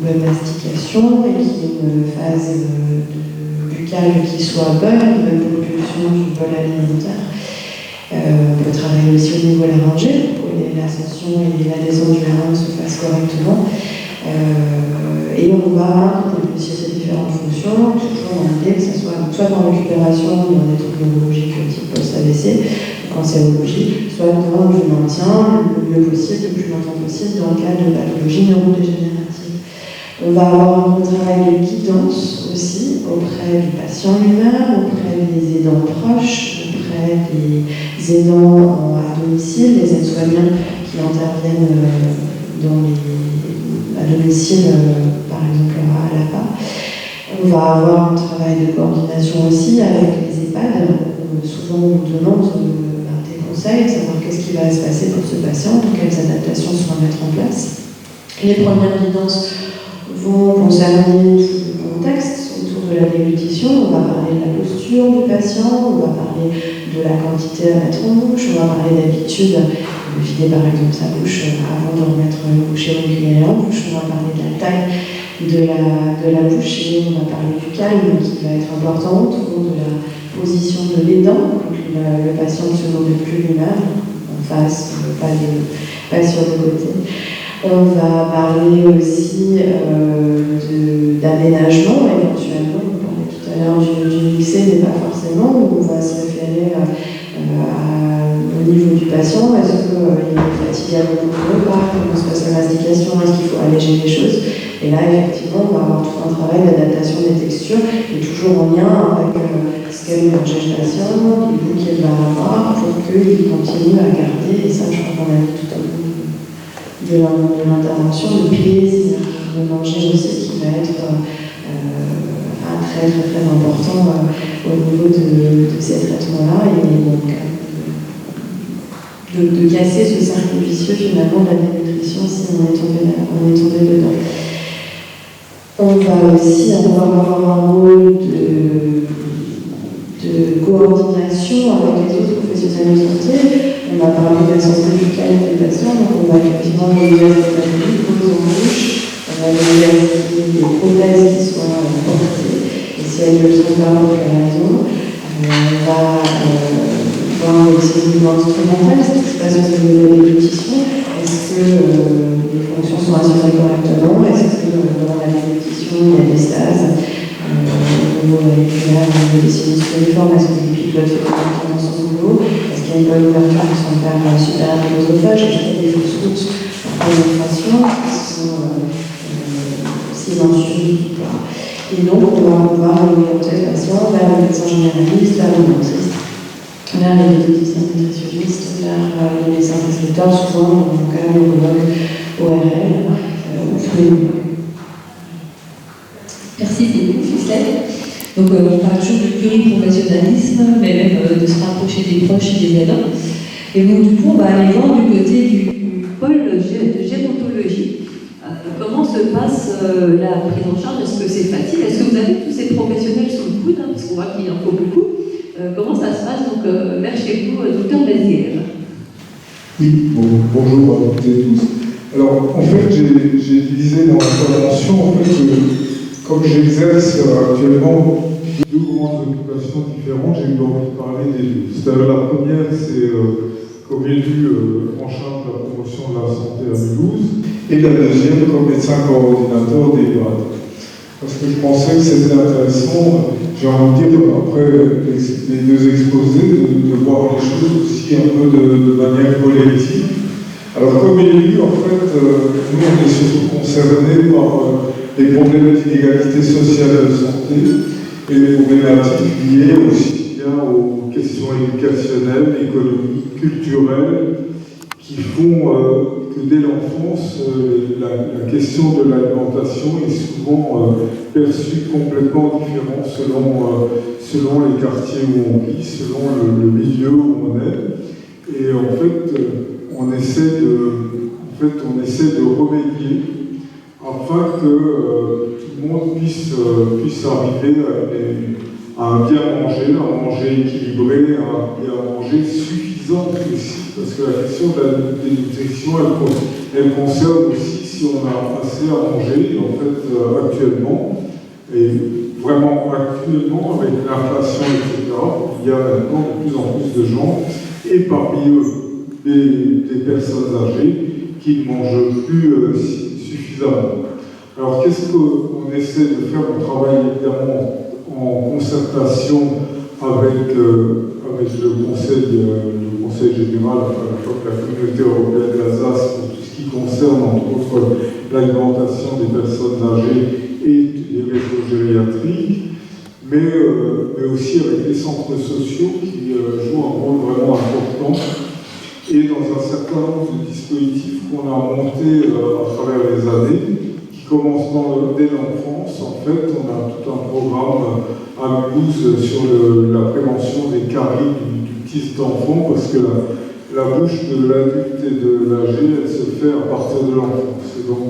Speaker 2: bonne mastication et qu'il y ait une phase buccale qui soit bonne, une bonne propulsion du bol alimentaire. On peut travailler aussi au niveau laryngé pour que l'ascension et la descente du larynx se fassent correctement. Et on va négocier ces différentes fonctions, toujours dans l'idée que ce soit dans récupération dans des troubles neurologiques type post-AVC, cancérologie, soit dans le maintien le mieux possible, le plus longtemps possible, dans le cas de pathologies neurodégénératives. On va avoir un bon travail de guidance aussi auprès du patient lui-même, auprès des aidants proches, auprès des aidants à domicile, les aides-soignants qui interviennent à domicile, par exemple à l'APA. On va avoir un travail de coordination aussi avec les EHPAD, souvent nous donnant des conseils, savoir qu'est-ce qui va se passer pour ce patient, quelles adaptations sont à mettre en place. Les premières guidances vont concerner tout le contexte autour de la déglutition. On va parler de la posture du patient, on va parler de la quantité à mettre en bouche, on va parler d'habitude de vider par exemple sa bouche avant de remettre une bouchée régulière en bouche, on va parler de la taille de la bouche et on va parler du calme qui va être important autour de la position de l'aidant, donc le patient ne se demande plus lui-même, en face, pas sur le côté. On va parler aussi d'aménagement éventuellement. On parlait tout à l'heure du mixé, mais pas forcément. On va se référer au niveau du patient. Est-ce qu'il est fatigué à beaucoup ou pas? Comment se passe la mastication? Est-ce qu'il faut alléger les choses? Et là, effectivement, on va avoir tout un travail d'adaptation des textures, et toujours en lien avec ce qu'est le gestation, les goûts qu'il va avoir, pour qu'il continue à garder, et ça, je crois qu'on a dit tout à l'heure, de l'intervention, de plaisir de manger aussi, qui va être très très très important au niveau de ces traitements-là, et donc de casser ce cercle vicieux finalement de la dénutrition si on est tombé dedans. On va aussi avoir un rôle de coordination avec les autres professionnels de santé. On va parler de la santé buccale des patients, donc on va effectivement réaliser des pathologies, pose en bouche, on va réaliser des prothèses qui soient portées, et si elles ne le sont pas pour quelle raison, on va voir aussi au niveau instrumental ce qui se passe au niveau de la déglutition. Est-ce que les fonctions sont assurées correctement? Est-ce que dans la déglutition il y a des stases au niveau moléculaire, au niveau des sinus uniformes? Est-ce que les pics doivent faire correctement son boulot? Est-ce qu'il y a une bonne ouverture de son père supérieur de l'œsophage? Est-ce qu'il y a des fausses routes par pénétration qui sont silencieuses ou pas? Et donc on va pouvoir orienter le patient vers le médecin généraliste, vers le dentiste, vers les diététiciens nutritionnistes, vers les médecins prescripteurs, souvent dans le cas neurologue ORL ou fluides.
Speaker 1: Merci beaucoup, Gisèle. Donc on parle toujours de pluriprofessionnalisme, mais même de se rapprocher des proches et des aidants. Et donc du coup, on va aller voir du côté du pôle de gérontologie. Comment se passe la prise en charge? Est-ce que c'est facile? Est-ce que vous avez tous ces professionnels sous le coude, parce qu'on voit qu'il en faut beaucoup. Comment ça se passe donc vers chez vous, docteur Béziers?
Speaker 3: Oui, bonjour à toutes et tous. Alors, en fait, j'ai divisé dans l'intervention, en fait, comme j'exerce actuellement deux grandes occupations différentes, j'ai eu envie de parler des deux. C'est-à-dire, la première, c'est comme élu en charge de la promotion de la santé à Mulhouse, et la deuxième, comme médecin coordinateur des EHPAD. Parce que je pensais que c'était intéressant, j'ai envie de dire, après les deux exposés, de voir les choses aussi un peu de manière collective. Alors, comme élu, en fait, nous, on est surtout concernés par les problématiques d'égalité sociale de santé et les problématiques liées aussi bien aux questions éducationnelles, économiques, culturelles, qui font que dès l'enfance, la question de l'alimentation est souvent perçue complètement différente selon les quartiers où on vit, selon le milieu où on est. Et en fait, on essaie de remédier afin que tout le monde puisse arriver à un bien manger, à manger équilibré et à manger suffisant aussi. Parce que la question de la nutrition, elle concerne aussi si on a assez à manger. En fait, actuellement, et vraiment actuellement, avec l'inflation, etc., il y a maintenant de plus en plus de gens, et parmi eux, des personnes âgées qui ne mangent plus suffisamment. Alors qu'est-ce qu'on essaie de faire? On travaille évidemment en concertation avec le Conseil général, enfin, la Communauté européenne d'Alsace, pour tout ce qui concerne entre autres l'alimentation des personnes âgées et les réseaux gériatriques, mais aussi avec les centres sociaux qui jouent un rôle vraiment important. Et dans un certain nombre de dispositifs qu'on a montés à travers les années, qui commencent dès l'enfance. En fait, on a tout un programme à Mulhouse sur la prévention des caries du petit enfant, parce que la bouche de l'adulte et de l'âgé, elle se fait à partir de l'enfance. Et donc,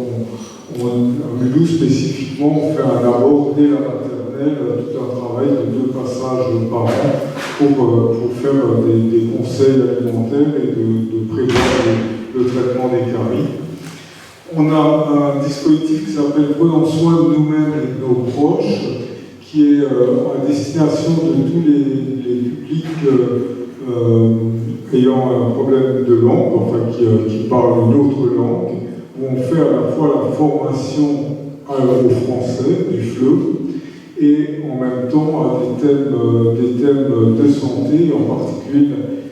Speaker 3: à Mulhouse spécifiquement, on fait un abord dès la maternelle, tout un travail de 2 passages par an pour faire des conseils alimentaires et de prévoir le traitement des caries. On a un dispositif qui s'appelle Prenons soin de nous-mêmes et de nos proches, qui est à destination de tous les publics ayant un problème de langue, enfin qui parlent une autre langue, où on fait à la fois la formation au français, du FLE, et en même temps à des thèmes de santé. En particulier,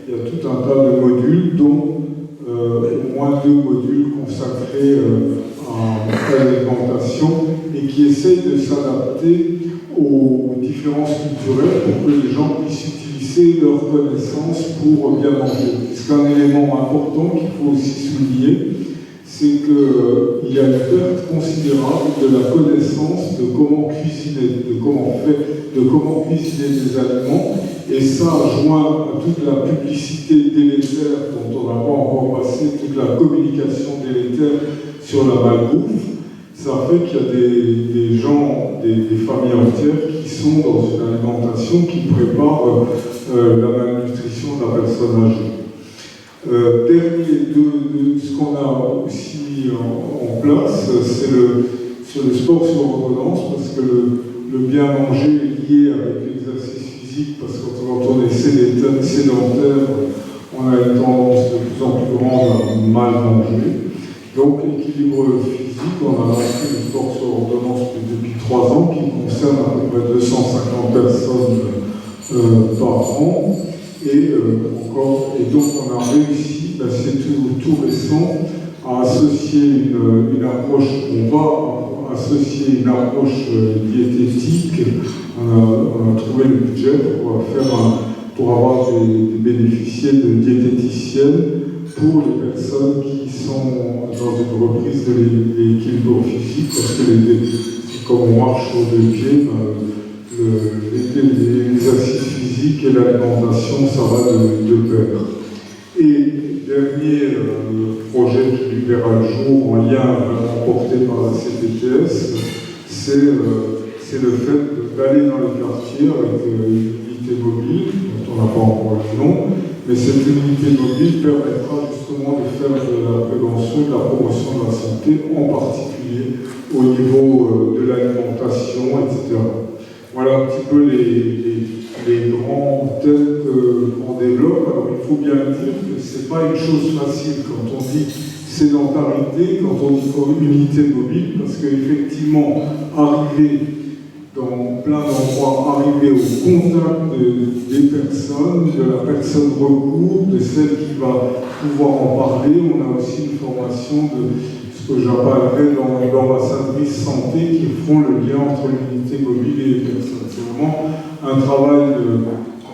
Speaker 3: il y a tout un tas de modules, dont au moins 2 modules consacrés à l'alimentation et qui essayent de s'adapter aux différences culturelles pour que les gens puissent utiliser leurs connaissances pour bien manger. Parce qu'un élément important qu'il faut aussi souligner, c'est qu'il y a une perte considérable de la connaissance de comment cuisiner, de comment cuisiner des aliments, et ça joint à toute la publicité délétère dont on n'a pas encore passé, toute la communication délétère sur la malbouffe. Ça fait qu'il y a des gens, des familles entières qui sont dans une alimentation qui prépare la malnutrition de la personne âgée. Dernier de ce qu'on a aussi en place, c'est le sport sur ordonnance, parce que le bien manger est lié avec l'exercice physique, parce que quand on est sédentaire, on a une tendance de plus en plus grande à mal manger. Donc, équilibre physique, on a lancé le sport sur ordonnance depuis 3 ans, qui concerne à peu près 250 personnes par an. Et donc on a réussi, c'est tout récent, à associer une approche, on va associer une approche diététique. On a trouvé le budget pour avoir des bénéficiaires de diététiciennes pour les personnes qui sont dans une reprise de l'équilibre physique, parce que comme on marche sur deux pieds, les exercices physiques et l'alimentation, ça va de pair. Et dernier projet qui lui verra le jour en lien vraiment porté par la CPTS, c'est le fait d'aller dans le quartier avec une unité mobile, dont on n'a pas encore le nom, mais cette unité mobile permettra justement de faire de la prévention, de la promotion de la santé, en particulier au niveau de l'alimentation, etc. Voilà un petit peu les grands thèmes qu'on développe. Alors il faut bien dire que ce n'est pas une chose facile quand on dit sédentarité, quand on dit unité mobile, parce qu'effectivement, arriver dans plein d'endroits, arriver au contact des personnes, de la personne recours, de celle qui va pouvoir en parler. On a aussi une formation de ce que j'appellerais dans l'ambassadrice santé qui font le lien entre l'unité mobile et les personnes. C'est vraiment un travail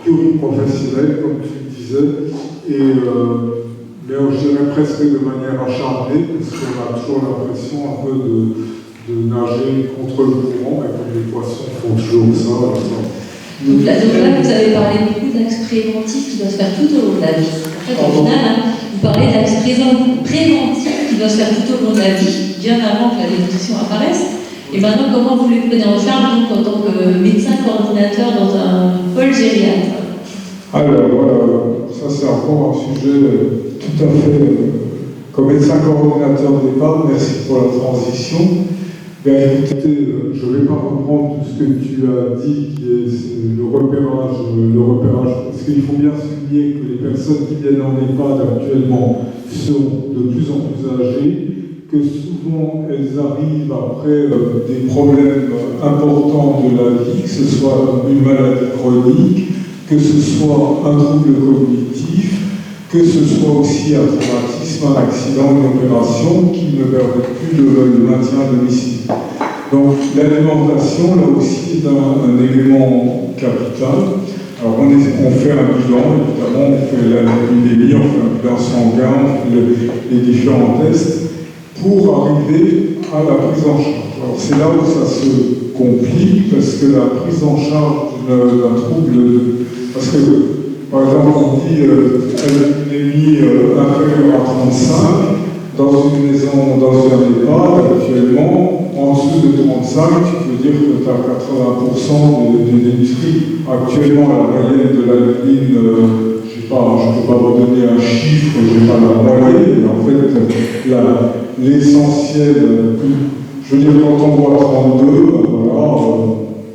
Speaker 3: pluriprofessionnel, comme tu le disais, et mais je dirais presque de manière acharnée, parce qu'on a toujours l'impression un peu de nager contre le courant, et comme les poissons font toujours ça.
Speaker 1: Donc là, vous avez parlé beaucoup d'axes préventifs qui doivent se faire tout au long de la vie. En fait, au final, vous parlez d'axes préventifs qui doivent se faire tout au long de la vie, bien avant que la dénutrition apparaisse. Et maintenant, comment vous les prenez en charge donc, en tant que médecin coordinateur dans un pôle gériatre? Alors
Speaker 3: voilà, ça c'est encore un sujet tout à fait, comme médecin coordinateur au départ, merci pour la transition. Bien, écoutez, je ne vais pas reprendre tout ce que tu as dit, qui est le repérage, parce qu'il faut bien souligner que les personnes qui viennent en EHPAD actuellement sont de plus en plus âgées, que souvent elles arrivent après des problèmes importants de la vie, que ce soit une maladie chronique, que ce soit un trouble cognitif, que ce soit aussi un traumatisme, un accident, une opération qui ne permet plus le maintien à domicile. Donc l'alimentation, là aussi, est un élément capital. Alors on fait un bilan, évidemment, on fait l'analyse, on fait un bilan sanguin, on fait les différents tests pour arriver à la prise en charge. Alors c'est là où ça se complique, parce que la prise en charge d'un trouble, parce que par exemple on dit anémie inférieure à 35, dans une maison, dans un EHPAD, actuellement, en dessous de 35, tu peux dire que tu as 80% de dénutrie. Actuellement, la moyenne de l'albuline, je ne peux pas redonner un chiffre, je n'ai pas la moyenne, mais en fait, l'essentiel, je veux dire, quand on voit 32,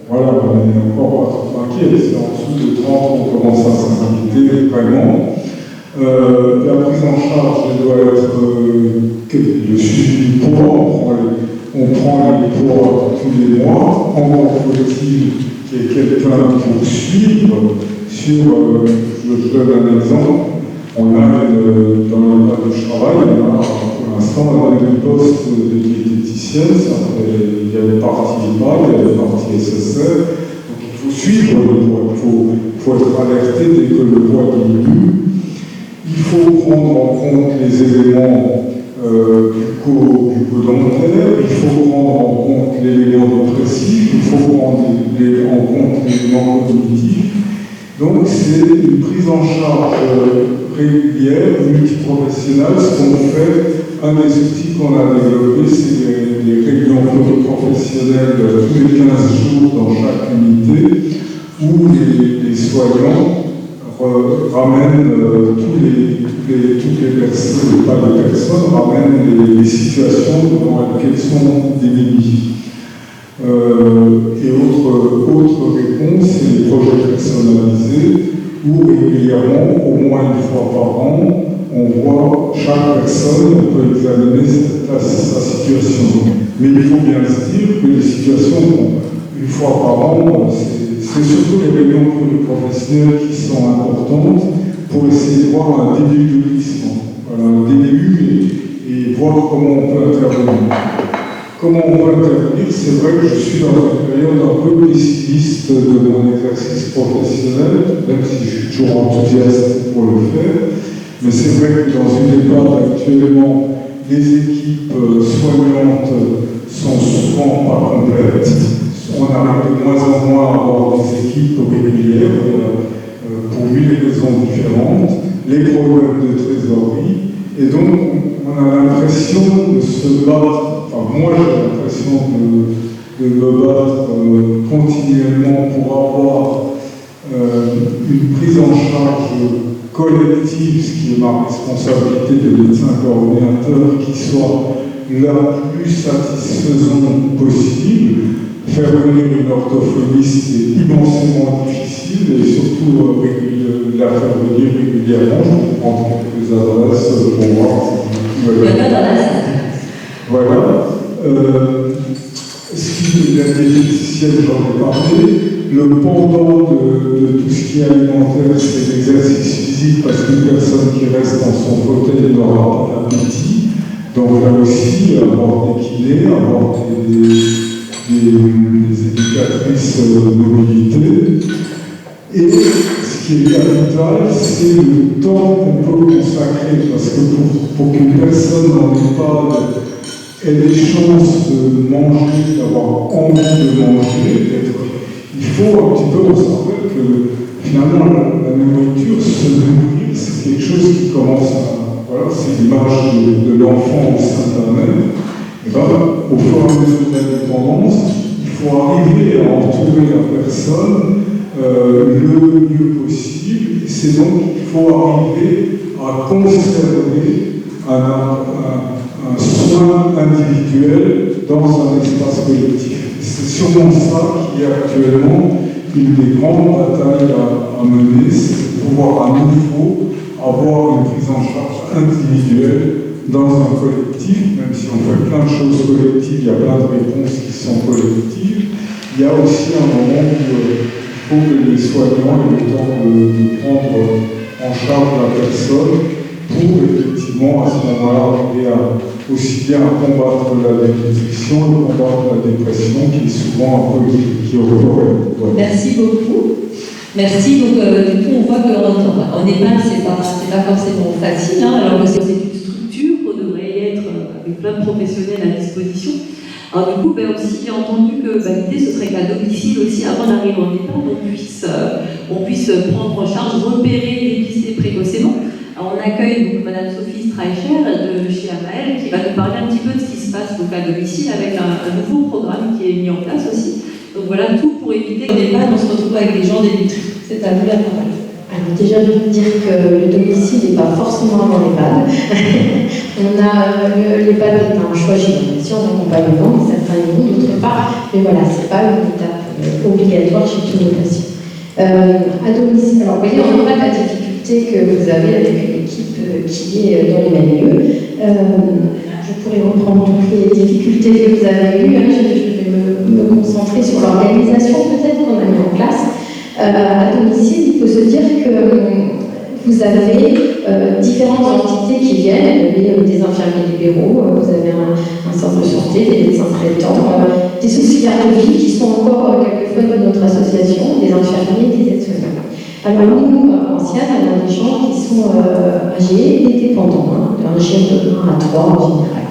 Speaker 3: voilà, on est encore pas trop inquiet, c'est en dessous de 30, on commence à s'inquiéter vraiment. La prise en charge doit être le suivi du poids, on prend les poids tous les mois, encore faut-il qu'il y ait quelqu'un pour suivre sur, je donne un exemple, on a dans le cadre où je travaille, pour l'instant on a deux postes de diététicienne, il y a des parties EHPAD, il y a des parties SSR, donc il faut suivre le poids, il faut être alerté dès que le poids diminue. Il faut prendre en compte les éléments bucco-dentaires, il faut prendre en compte l'élément dépressif, il faut prendre en compte l'élément cognitif. Donc c'est une prise en charge régulière, multiprofessionnelle. Ce qu'on fait, un des outils qu'on a développé, c'est les réunions pluriprofessionnelles tous les 15 jours dans chaque unité, où les soignants ramènent toutes les personnes, pas les personnes, ramènent les situations dans lesquelles sont démunies. Et autre réponse, c'est les projets personnalisés, où régulièrement, au moins une fois par an, on voit chaque personne, on peut examiner sa situation. Mais il faut bien se dire que les situations, une fois par an, c'est surtout les réunions pluriprofessionnelles qui sont importantes pour essayer de voir un début de glissement, un début et voir comment on peut intervenir. Comment on peut intervenir? C'est vrai que je suis dans une période un peu pessimiste de mon exercice professionnel, même si je suis toujours enthousiaste pour le faire. Mais c'est vrai que dans une EHPAD actuellement, les équipes soignantes sont souvent pas complètes. On arrive de moins en moins à avoir des équipes régulières pour 1000 raisons différentes, les problèmes de trésorerie, et donc on a l'impression de se battre, enfin moi j'ai l'impression de me battre continuellement pour avoir une prise en charge collective, ce qui est ma responsabilité de médecin coordinateur, qui soit la plus satisfaisante possible. Faire venir une orthophoniste est immensément difficile et surtout la faire venir régulièrement. Je vais prendre quelques adresses pour voir si voilà. Ce qui est la diététicienne, j'en ai parlé. Le pendant de tout ce qui est alimentaire, c'est l'exercice physique, parce qu'une personne qui reste dans son fauteuil n'aura pas d'appétit. Donc là aussi, avoir des kinés, avoir des éducatrices de mobilité. Et ce qui est capital, c'est le temps qu'on peut consacrer, parce que pour qu'une personne n'en ait pas ait des chances de manger, d'avoir envie de manger, il faut un petit peu savoir que finalement la nourriture, se nourrir, c'est quelque chose qui commence à. Voilà, c'est l'image de l'enfant au sein de la mère. Et bien, au fur et à mesure de la dépendance, il faut arriver à entourer la personne le mieux possible. C'est donc qu'il faut arriver à conserver un soin individuel dans un espace collectif. C'est sûrement ça qui est actuellement une des grandes batailles à mener, c'est de pouvoir à nouveau avoir une prise en charge individuelle dans un collectif, même si on fait plein de choses collectives, il y a plein de réponses qui sont collectives. Il y a aussi un moment où il faut que les soignants aient le temps de prendre en charge la personne pour effectivement à ce moment-là arriver aussi bien à combattre la dénutrition et combattre la dépression qui est souvent un peu qui revient.
Speaker 1: Ouais. Merci beaucoup. Merci. Donc, du coup, on voit qu'en EHPAD, c'est pas forcément facile, hein, alors que c'est une structure qu'on devrait être avec plein de professionnels à disposition. Alors, du coup, aussi, j'ai entendu que l'idée, ce serait qu'à domicile aussi, avant d'arriver en EHPAD, on puisse prendre en charge, repérer, dépister précocement. Alors, on accueille donc Madame Sophie Streicher de chez Amael qui va nous parler un petit peu de ce qui se passe donc, à domicile avec un nouveau programme qui est mis en place aussi. Donc voilà, tout pour éviter qu'en EHPAD, on se retrouve avec des gens dénutris. C'est à vous la parole.
Speaker 5: Alors déjà, je veux dire que le domicile n'est pas forcément dans l'EHPAD. L'EHPAD est un choix génération d'accompagnement, certains iront, d'autres pas. Mais voilà, ce n'est pas une étape obligatoire chez tous nos patients. À domicile, alors vous voyez, on n'a pas la difficulté que vous avez avec une équipe qui est dans les mêmes lieux. Je pourrais reprendre toutes les difficultés que vous avez eues. Je vais me concentrer sur l'organisation peut-être qu'on a mis en place. À domicile, il faut se dire que vous avez différentes entités qui viennent, des infirmiers libéraux, vous avez un centre de santé, des médecins traitants, des auxiliaires de vie qui sont encore quelquefois de notre association, des infirmiers, des aides-soignants. Alors nous, en SIAD, on a des gens qui sont âgés et dépendants, d'un GIR de 1 à 3 en général.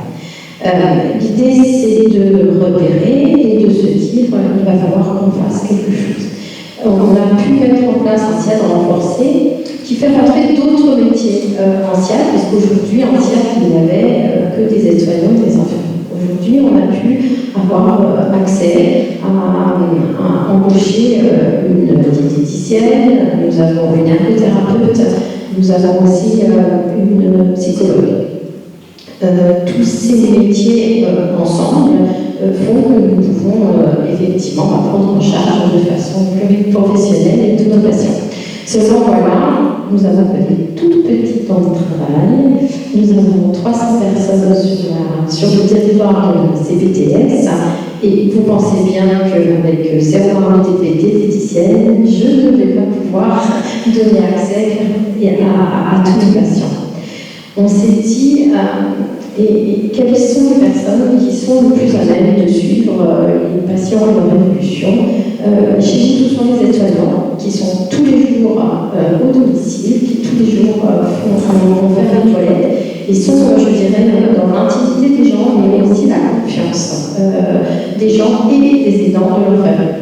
Speaker 5: L'idée, c'est de repérer et de se dire il va falloir qu'on fasse quelque chose. On a pu mettre en place un SIAD renforcé qui fait rentrer d'autres métiers en SIAD, parce qu'aujourd'hui, en SIAD, il n'y avait que des aides-soignants et des infirmiers. Aujourd'hui, on a pu avoir accès à embaucher une diététicienne, nous avons une ergothérapeute, nous avons aussi une psychologue. Tous ces métiers ensemble font que nous pouvons effectivement prendre en charge de façon pluriprofessionnelle tous nos patients. Seulement voilà, nous avons fait toute petite temps de travail, nous avons 300 personnes sur le territoire de CPTS, et vous pensez bien qu'avec 0,1 TPT diététicienne, je ne vais pas pouvoir donner accès à tous les patients. On s'est dit, et quelles sont les personnes qui sont le plus à même de suivre les patients et leur évolution. Chez nous, ce sont les aides-soignants qui sont tous les jours au domicile, qui tous les jours vont faire une toilette Ils sont, je dirais, dans l'intimité des gens, mais aussi la confiance des gens et des aidants de leur famille.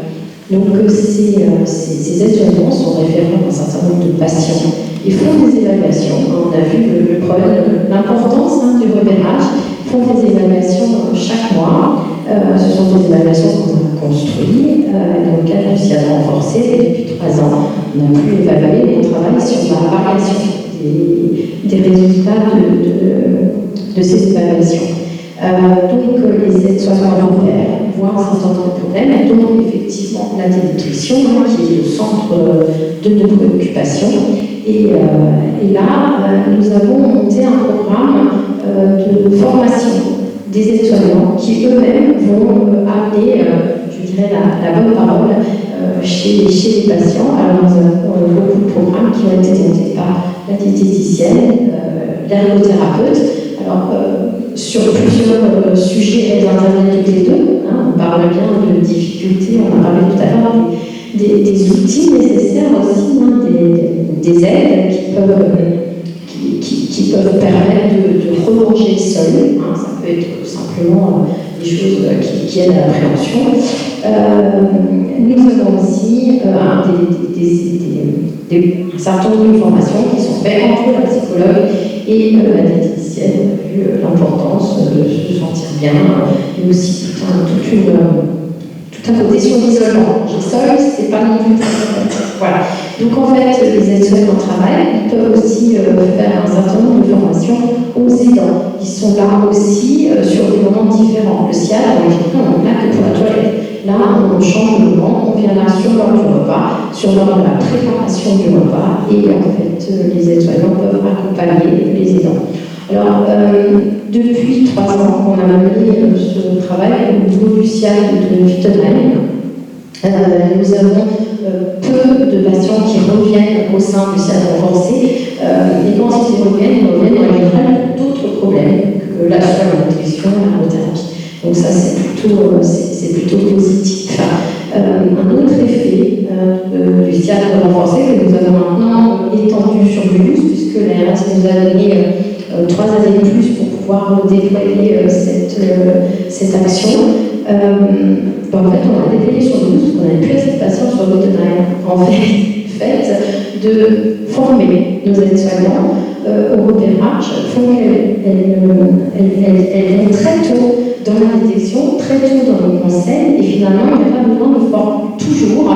Speaker 5: Donc ces aides-soignants sont référents à un certain nombre de patients. Ils font des évaluations. On a vu le problème, l'importance du repérage. Ils font des évaluations chaque mois. Ce sont des évaluations qu'on a construites dans le cadre du CIAD renforcé. Et depuis 3 ans, on a pu évaluer et on travaille sur la variation des résultats de ces évaluations. Donc les aides-soignants voient un certain nombre de problèmes, dont effectivement la dénutrition, qui est le centre de nos préoccupations. Et là, nous avons monté un programme de formation des aides-soignants qui eux-mêmes vont amener, je dirais, la bonne parole chez les patients. Alors nous avons beaucoup de programmes qui ont été montés par la diététicienne, l'ergothérapeute. Alors, sur plusieurs sujets, elles interviennent toutes les deux. On parle bien de difficultés, on a parlé tout à l'heure des outils nécessaires aussi, des aides qui peuvent permettre de prolonger le sol. Ça peut être simplement des choses qui aident à l'appréhension. Nous avons aussi un certain nombre de formations qui sont faites entre la psychologue et la diététicienne, vu l'importance de se sentir bien, et aussi tout un côté sur l'isolement. Seul, c'est pas non plus très voilà. Donc en fait, les aides-soignants travaillent, ils peuvent aussi faire un certain nombre de formations aux aidants. Ils sont là aussi sur des moments différents. Le CIAD, on est là que pour la toilette. Là, on change de moment, on vient là sur l'heure du repas, sur l'heure de la préparation du repas, et en fait, les aides-soignants peuvent accompagner les aidants. Alors, depuis 3 ans qu'on a mené ce travail au niveau du CIAD de Wittenheim, nous avons peu de patients qui reviennent au sein du CIAD renforcé, et quand ils reviennent en général pour d'autres problèmes que la nutrition, la thérapie. Donc ça, c'est plutôt positif. Un autre effet du CIAD renforcé que nous avons maintenant étendu sur Mulhouse, puisque l'ARS nous a donné 3 années de plus pour pouvoir déployer cette action. En fait, on a déployé sur Mulhouse, on n'avait plus assez de patients sur Wittenheim. En fait, de former nos aides-soignants au repérage, font qu'elles vont très tôt dans la détection, très tôt dans le conseil, et finalement, il n'y a pas besoin de former toujours,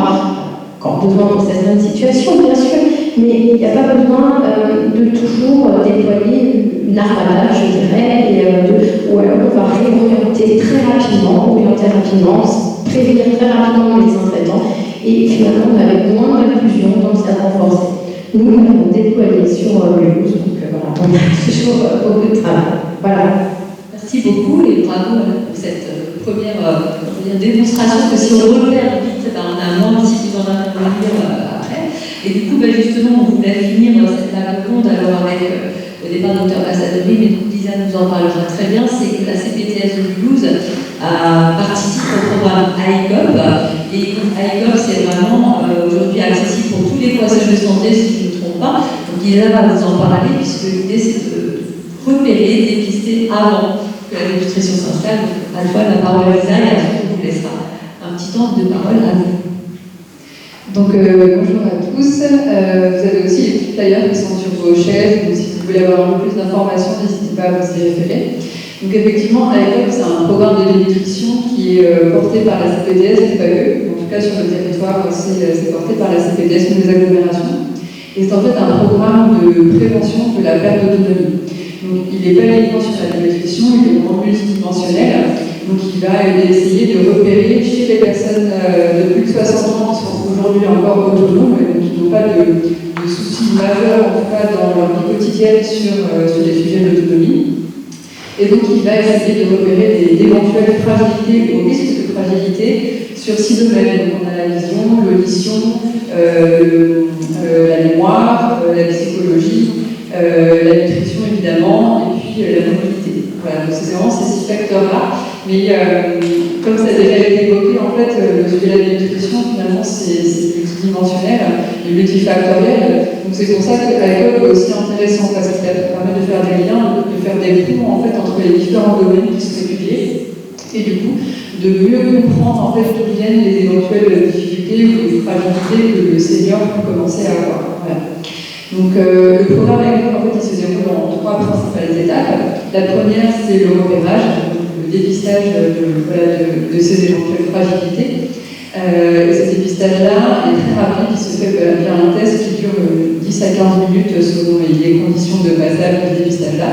Speaker 5: quand besoin pour certaines situations, bien sûr, mais il n'y a pas besoin de toujours déployer une armada, je dirais, ou alors on va réorienter très rapidement, prévenir très rapidement les médecins traitants, et finalement, on avait moins d'inclusion dans le CIAD renforcé. Nous, on l'avons déployé sur Mulhouse, donc voilà, on a toujours beaucoup de travail. Voilà.
Speaker 1: Merci beaucoup et bravo pour cette première démonstration que si on repère vite, on a moins aussi besoin d'intervenir après. Et du coup, justement, on voulait finir cette table ronde alors avec au départ Dr Bassadori, mais Lisa nous en parlera très bien, c'est que la CPTS de Mulhouse participe au programme ICOP. Et ICOP, c'est vraiment aujourd'hui accessible pour tous les foyers de santé, si je ne me trompe pas. Donc Lisa va vous en parler, puisque l'idée c'est de repérer, dépister avant que la nutrition s'installe. Donc à toi la parole Lisa, et après on vous laissera un petit temps de parole à vous.
Speaker 6: Donc bonjour à tous, vous avez aussi les petits flyers qui sont sur vos chaises, donc si vous voulez avoir un peu plus d'informations, n'hésitez pas à vous y référer. Donc effectivement, ICOP, c'est un programme de nutrition qui est porté par la CPTS, mais pas eux. En tout cas, sur le territoire, c'est porté par la CPTS, les agglomérations. Et c'est en fait un programme de prévention de la perte d'autonomie. Donc il n'est pas uniquement sur la nutrition, il est vraiment multidimensionnel. Donc il va essayer de repérer chez les personnes de plus de 60 ans qui sont aujourd'hui encore autonomes, et donc qui n'ont pas de soucis majeurs, en tout cas dans leur vie quotidienne sur les sujets d'autonomie. Et donc il va essayer de repérer d'éventuelles fragilités ou risques de fragilité sur 6 domaines. Donc on a la vision, l'audition, la mémoire, la psychologie, la nutrition évidemment, et puis la mobilité. Voilà, donc c'est vraiment ces 6 facteurs-là. Mais comme ça a déjà été évoqué, en fait, le sujet de la nutrition, finalement, donc c'est multidimensionnel et multifactoriel. Donc c'est pour ça que AECOP est aussi intéressant, parce qu'il permet de faire des liens, de faire des ponts en fait, entre les différents domaines qui sont étudiés, et du coup de mieux comprendre en fait, d'où viennent les éventuelles difficultés ou les fragilités que le senior peut commencer à avoir. Voilà. Donc le programme AECOP, en fait, il se déroule en 3 principales étapes. La première, c'est le repérage, le dépistage de ces éventuelles fragilités. Et ce dépistage-là est très rapide, il se fait via un test qui dure 10 à 15 minutes selon les conditions de passage de ce dépistage-là.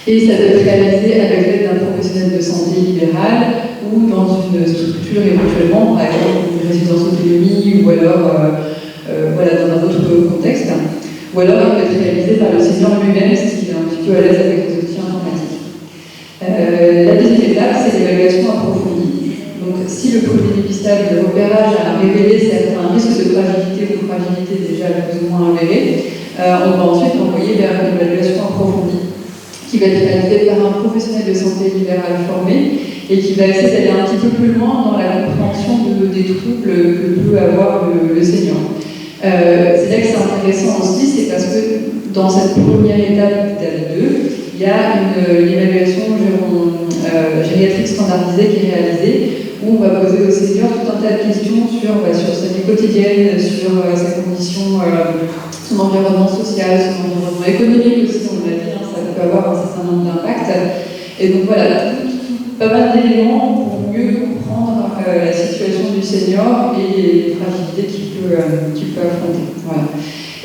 Speaker 6: Et ça peut être réalisé avec l'aide d'un professionnel de santé libéral ou dans une structure éventuellement, par exemple une résidence autonomie ou alors dans un autre contexte. Ou alors il peut être réalisé par le senior lui-même s'il est un petit peu à l'aise avec les outils informatiques. La deuxième étape, c'est l'évaluation approfondie. Donc, si le premier dépistage de repérage a révélé certains risques de fragilité ou fragilité déjà plus ou moins avérés, on va ensuite envoyer vers une évaluation approfondie qui va être réalisée par un professionnel de santé libérale formé et qui va essayer d'aller un petit peu plus loin dans la compréhension des troubles que peut avoir le senior. C'est là que c'est intéressant aussi, c'est parce que dans cette première étape d'étape 2, il y a une évaluation gériatrique standardisée qui est réalisée, où on va poser au senior tout un tas de questions sur sa vie quotidienne, sur ses conditions, son environnement social, son environnement économique aussi, on l'a dit, ça peut avoir un certain nombre d'impacts. Et donc voilà, pas mal d'éléments pour mieux comprendre la situation du senior et les fragilités qu'il peut affronter. Voilà.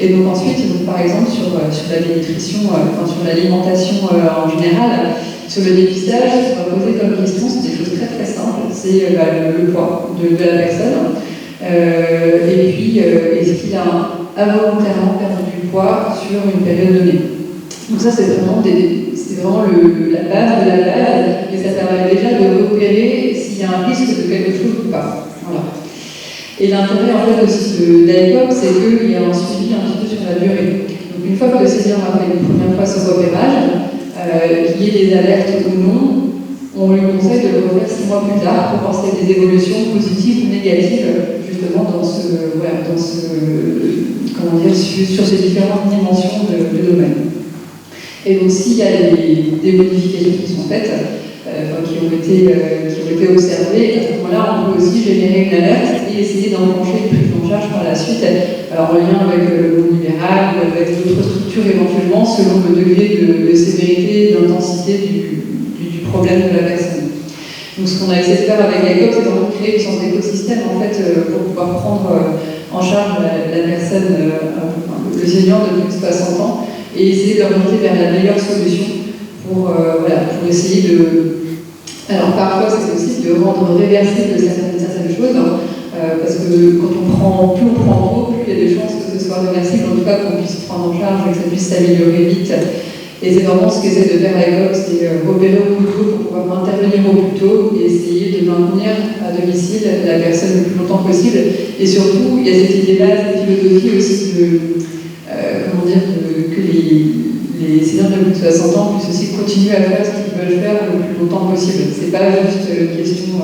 Speaker 6: Et donc ensuite, par exemple, sur la nutrition, sur l'alimentation en général, sur le dépistage, ce qu'on va poser comme question, c'est des choses très très simples. C'est le poids de la personne. Et puis, est-ce qu'il a involontairement perdu du poids sur une période donnée. Donc ça, c'est vraiment la base de la base, et ça permet déjà de repérer s'il y a un risque de quelque chose ou pas. Voilà. Et l'intérêt en fait aussi d'AECOP, c'est qu'il y a un suivi un petit peu sur la durée. Donc une fois que le senior a fait une première fois ce repérage, qu'il y ait des alertes ou non, on lui conseille de le refaire 6 mois plus tard pour voir s'il y a des évolutions positives ou négatives justement sur ces différentes dimensions de domaine. Et donc s'il y a des modifications qui sont faites, qui ont été observées, à ce moment-là, on peut aussi générer une alerte et essayer d'enclencher une prise en charge par la suite, alors en lien avec le monde libéral ou avec d'autres structures éventuellement, selon le degré de sévérité et d'intensité du problème de la personne. Donc ce qu'on a essayé de faire avec AECOP, c'est vraiment créer une sorte d'écosystème en fait, pour pouvoir prendre en charge la personne, le senior de plus de 60 ans, et essayer d'orienter vers la meilleure solution pour essayer de... Alors parfois c'est possible de rendre réversible certaines choses, parce que quand on prend trop, plus il y a des chances que ce soit réversible, en tout cas qu'on puisse prendre en charge et que ça puisse s'améliorer vite. Et c'est vraiment ce qu'essaie de faire AECOP, c'est repérer au plus tôt pour pouvoir intervenir au plus tôt et essayer de maintenir à domicile la personne le plus longtemps possible. Et surtout, il y a cette idée-là, cette philosophie aussi que les seniors de plus de 60 ans puissent aussi continuer à faire ce qu'ils veulent faire le plus longtemps possible. C'est pas juste une question de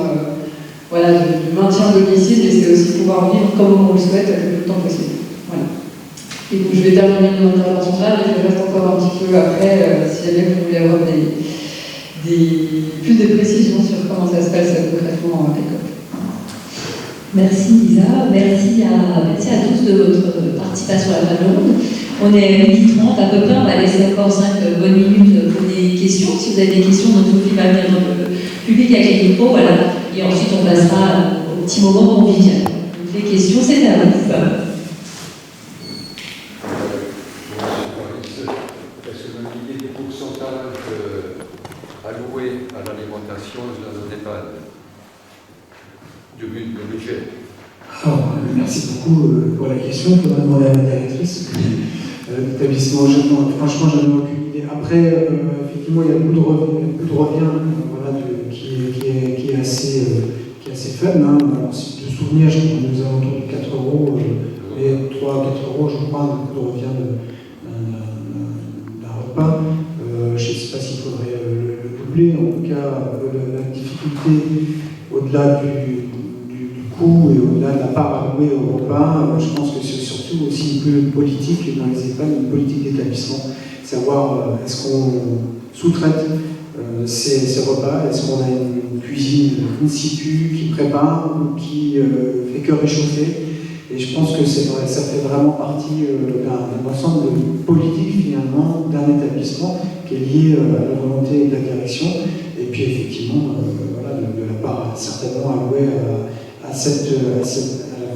Speaker 6: maintien à domicile, mais c'est aussi pouvoir vivre comme on le souhaite le plus longtemps possible. Voilà. Et donc je vais terminer mon intervention là, mais je reste encore un petit peu après, si jamais vous voulez avoir plus de précisions sur comment ça se passe concrètement à AECOP.
Speaker 1: Merci Lisa, merci à tous de votre participation à la table ronde. On est à 12h30 à peu près, on va laisser encore 5 bonnes minutes pour des questions. Si vous avez des questions, donc Sophie va venir dans le public avec les micros, voilà. Et ensuite on passera au petit moment convivial. Donc les questions, c'est à vous.
Speaker 7: Alloué à l'alimentation dans un EHPAD du budget.
Speaker 4: Alors, merci beaucoup pour la question. Il faudra demander à la directrice de l'établissement. Franchement, j'en ai aucune idée. Après, effectivement, il y a beaucoup de revient qui est assez faible. Hein. De souvenir, je crois que nous avons autour de 4 euros, et 3 à 4 euros, je crois, de revient d'un repas. Je ne sais pas s'il faudrait le doubler. En tout cas, la difficulté, au-delà du coût et au-delà au-delà de la part allouée au repas, je pense que c'est surtout aussi une politique dans les EHPAD, une politique d'établissement. Savoir est-ce qu'on sous-traite ces repas, est-ce qu'on a une cuisine in situ qui prépare ou qui fait que réchauffer. Et je pense que ça fait vraiment partie d'un ensemble de politiques finalement d'un établissement qui est lié à la volonté de la direction. Et puis effectivement, voilà, de la part certainement allouée à la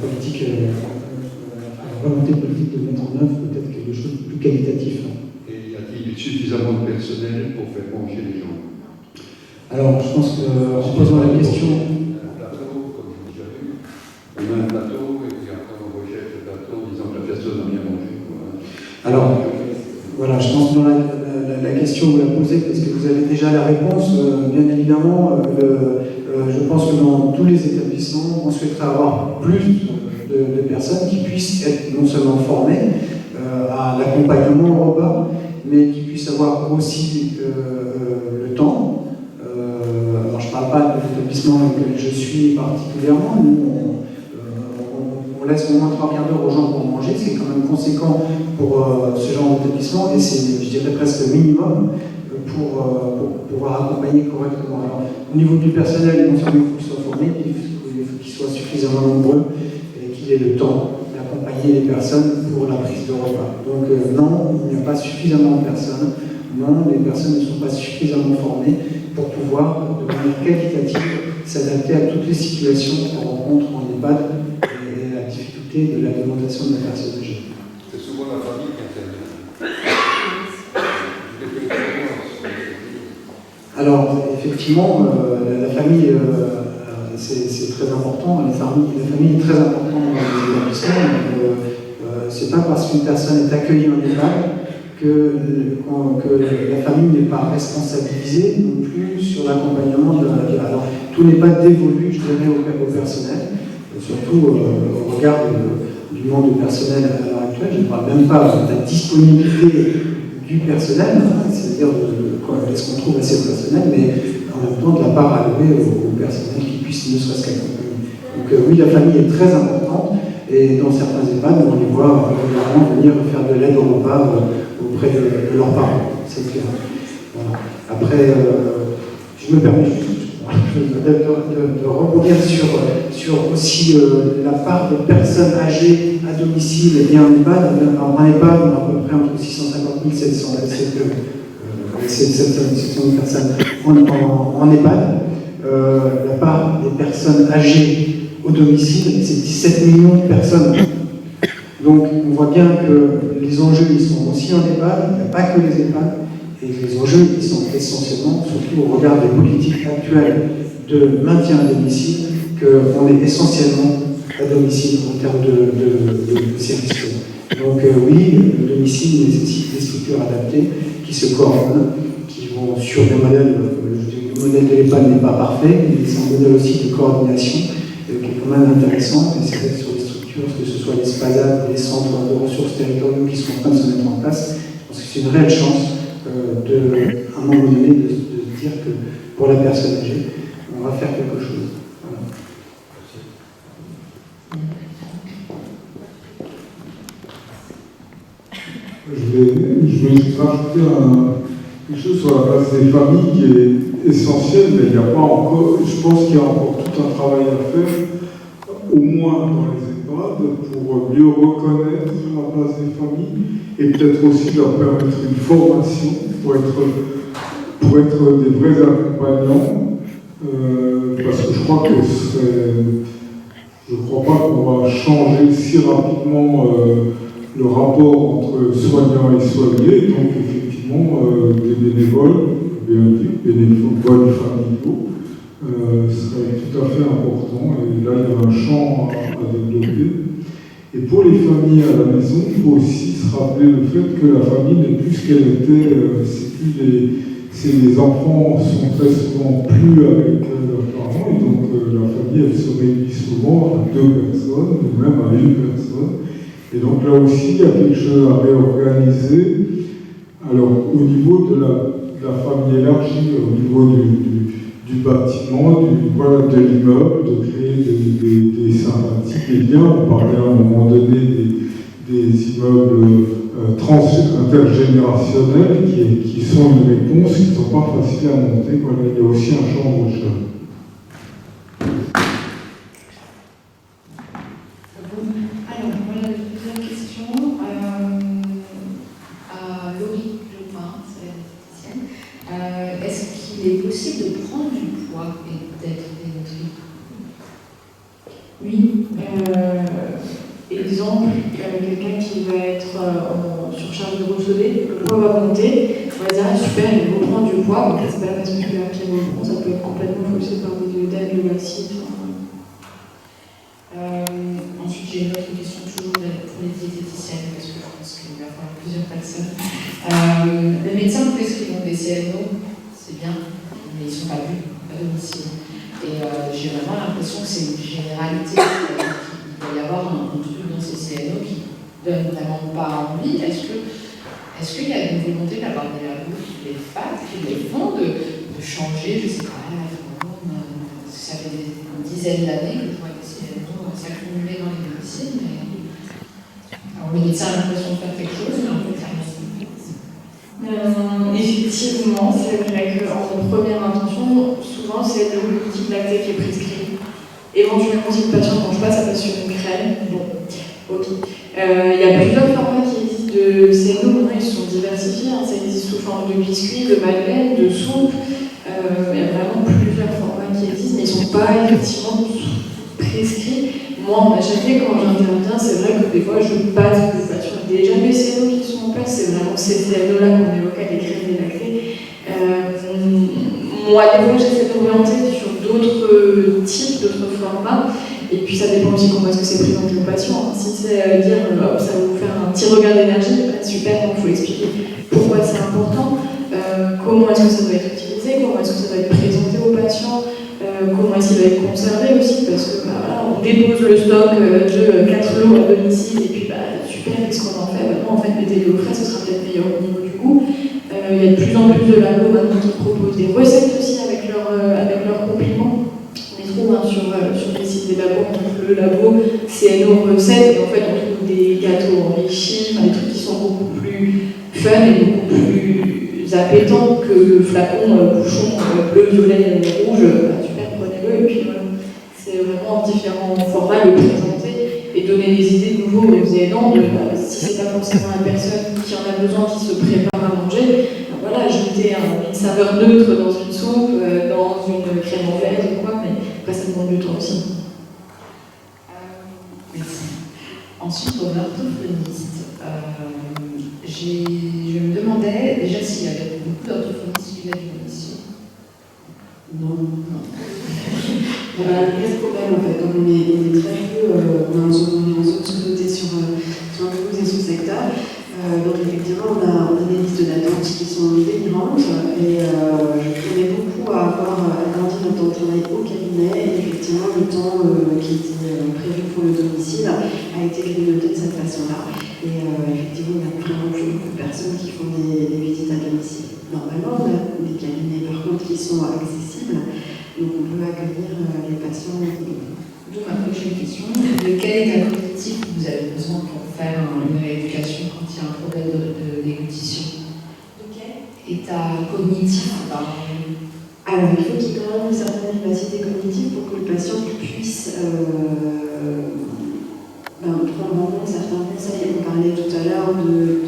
Speaker 4: politique, à la volonté politique de mettre en œuvre peut-être quelque chose de plus qualitatif.
Speaker 7: Et y a-t-il suffisamment de personnel pour faire manger les gens?
Speaker 4: Alors, je pense qu'en posant la question.
Speaker 7: Un plateau, comme je vous déjà vu, on met un plateau et puis après on rejette le plateau en disant que la personne a bien mangé.
Speaker 4: Alors, voilà, je pense que dans la question vous la posez parce que vous avez déjà la réponse. Bien évidemment, je pense que dans tous les établissements, on souhaiterait avoir plus de personnes qui puissent être non seulement formées à l'accompagnement au repas, mais qui puissent avoir aussi le temps. Alors je ne parle pas de l'établissement dans lequel je suis particulièrement. Nous, on laisse au moins 3 quarts d'heure aux gens pour manger, c'est quand même conséquent pour ce genre d'établissement et c'est, je dirais, presque le minimum pour pouvoir accompagner correctement. Alors, au niveau du personnel, non seulement il faut qu'il soit formé, il faut qu'il soit suffisamment nombreux et qu'il ait le temps d'accompagner les personnes pour la prise de repas. Donc non, il n'y a pas suffisamment de personnes. Non, les personnes ne sont pas suffisamment formées pour pouvoir, de manière qualitative, s'adapter à toutes les situations qu'on rencontre en EHPAD et la difficulté de l'alimentation de la personne âgée.
Speaker 7: C'est souvent la famille qui intervient.
Speaker 4: Alors, effectivement, la famille, c'est très important. La famille est très importante dans les établissements. C'est pas parce qu'une personne est accueillie en EHPAD que la famille n'est pas responsabilisée non plus sur l'accompagnement de la vie. Alors, tout n'est pas dévolu, je dirais, au personnel, surtout au regard du manque de personnel à l'heure actuelle. Je ne parle même pas de la disponibilité du personnel, c'est-à-dire de ce qu'on trouve assez personnel, mais en même temps de la part allouée au personnel qui puisse ne serait-ce qu'accompagner. Donc oui, la famille est très importante, et dans certains EHPAD, on les voit régulièrement venir faire de l'aide au repas auprès de leurs parents, c'est clair. Voilà. Après, je me permets juste de rebondir sur aussi la part des personnes âgées à domicile et en EHPAD. En EHPAD, on a à peu près entre 650 000 et 700 000 personnes en EHPAD. La part des personnes âgées au domicile, c'est 17 millions de personnes. Donc on voit bien que les enjeux ils sont aussi en EHPAD, il n'y a pas que les EHPAD, et les enjeux ils sont essentiellement, surtout au regard des politiques actuelles de maintien à domicile, qu'on est essentiellement à domicile en termes de services. Donc oui, le domicile nécessite des structures adaptées qui se coordonnent, qui vont sur des modèles, le modèle de l'EHPAD n'est pas parfait, mais c'est un modèle aussi de coordination qui est quand même intéressant, et c'est vrai que sur les structures, que ce soit les SPASAD, les centres de ressources territoriaux qui sont en train de se mettre en place, je pense que c'est une réelle chance à un moment donné de se dire que pour la personne âgée, on va faire quelque chose. Voilà.
Speaker 3: Je vais juste rajouter quelque chose sur la place des familles qui est essentielle, mais il n'y a pas encore, je pense qu'il y a encore tout un travail à faire, au moins dans les EHPAD, pour mieux reconnaître la place des familles et peut-être aussi leur permettre une formation pour être des vrais accompagnants, parce que je crois pas qu'on va changer si rapidement le rapport entre soignants et soignés, donc effectivement des bénévoles, bénévoles familiaux, serait tout à fait important, et là il y a un champ à développer. Et pour les familles à la maison, il faut aussi se rappeler le fait que la famille n'est plus ce qu'elle était, les enfants sont très souvent plus avec leurs parents, et donc la famille elle se réunit souvent à 2 personnes, ou même à 1 personne. Et donc là aussi, il y a quelque chose à réorganiser. Alors, au niveau de la famille élargie, au niveau du bâtiment, de l'immeuble, de créer des sympathies, des liens. On parlait à un moment donné des immeubles intergénérationnels qui sont une réponse, qui ne sont pas faciles à monter. Voilà, il y a aussi un champ de recherche.
Speaker 8: Alors, voilà la deuxième question. À Laurie Jopin, c'est la diététicienne. Est-ce qu'il est possible de prendre du poids et d'être dénutri?
Speaker 2: Oui. Exemple, quelqu'un qui va être en surcharge de ressauder, le poids va monter, on va dire ah, super, il reprend du poids, donc c'est pas la façon musculaire qui reprend, ça peut être complètement faussé par des œdèmes, le laxisme.
Speaker 8: Ensuite, j'ai une autre question toujours pour les diététiciennes, parce que je pense qu'il va y avoir plusieurs personnes. Les médecins prescrivent des CNO, c'est bien, mais ils ne sont pas vus à domicile. Et j'ai vraiment l'impression que c'est une généralité. Il va y avoir un truc dans ces CNO qui ne donne vraiment pas envie. Est-ce qu'il y a une volonté d'avoir des labos qui les fassent, qui les font, de changer, je ne sais pas, ça fait une dizaine d'années que je vois des CNO s'accumuler dans les médecines, mais alors, le médecin a l'impression de faire quelque chose, mais en fait, ça reste.
Speaker 2: Effectivement, c'est vrai qu'en première intention, souvent c'est le liquide lacté qui est prescrit. Éventuellement, si le patient ne mange pas, ça passe sur une crème. Bon, ok. Il y a plusieurs formats qui existent de CNO, maintenant ils se sont diversifiés. Hein. Ça existe sous forme de biscuits, de madeleine, de soupe. Il y a vraiment plusieurs formats qui existent, mais ils ne sont pas effectivement prescrits. Moi, en HAP, quand j'interviens, c'est vrai que des fois je passe que le patient a déjà mes CNO qui sont en place, c'est vraiment ces CNO-là qu'on évoquait, les crèmes dénactées. Moi, des fois, j'essaie d'orienter sur d'autres types, d'autres formats, et puis ça dépend aussi comment est-ce que c'est présenté au patient. Si c'est dire, hop, ça va vous faire un petit regain d'énergie, super, donc il faut expliquer pourquoi c'est important, comment est-ce que ça doit être utilisé, comment est-ce que ça doit être présenté au patient, comment est-ce qu'il va être conservé aussi, parce que voilà, on dépose le stock de 4 lots à domicile, et puis super, qu'est-ce qu'on en fait? Non, en fait, mettez-le au frais, ce sera peut-être meilleur au niveau du goût. Il y a de plus en plus de labos maintenant qui proposent des recettes aussi avec leurs compléments. On les trouve sur les sites des labos, on trouve le labo CNO recettes, et en fait on trouve des gâteaux enrichis, des trucs qui sont beaucoup plus fun et beaucoup plus appétants que le flacon bouchon bleu, violet, rouge. Super, prenez-le, et puis voilà. C'est vraiment différents formats, le présenter et donner des idées nouveaux aux aidants. Si c'est pas forcément la personne qui en a besoin, qui se prépare à manger, voilà, ajouter une saveur neutre dans une soupe, dans une crème anglaise ou quoi, mais après ça demande du temps aussi.
Speaker 8: Merci. Ensuite, pour l'orthophoniste, je me demandais déjà s'il y avait beaucoup d'orthophonistes qui venaient ici. Non.
Speaker 9: Il y a un vrai problème en fait, comme on est très peu, on est en zone sous-dotée sur Toulouse et sous-secteur. Donc effectivement, on a des listes d'attente qui sont délirantes et je tenais beaucoup à avoir agrandi notre temps de travail au cabinet et effectivement le temps qui était prévu pour le domicile a été grignoté de cette façon-là. Et effectivement, il y a vraiment plus beaucoup de personnes qui font des visites à domicile. Normalement, on a des cabinets par contre qui sont accessibles, donc on peut accueillir les patients.
Speaker 8: D'où ma prochaine question. De quel état cognitif vous avez besoin pour faire une rééducation quand il y a un problème de déglutition?
Speaker 9: De quel
Speaker 8: état cognitif?
Speaker 9: Alors, il faut qu'il y ait quand même une certaine vivacité cognitive pour que le patient puisse prendre en compte certains conseils. On parlait tout à l'heure de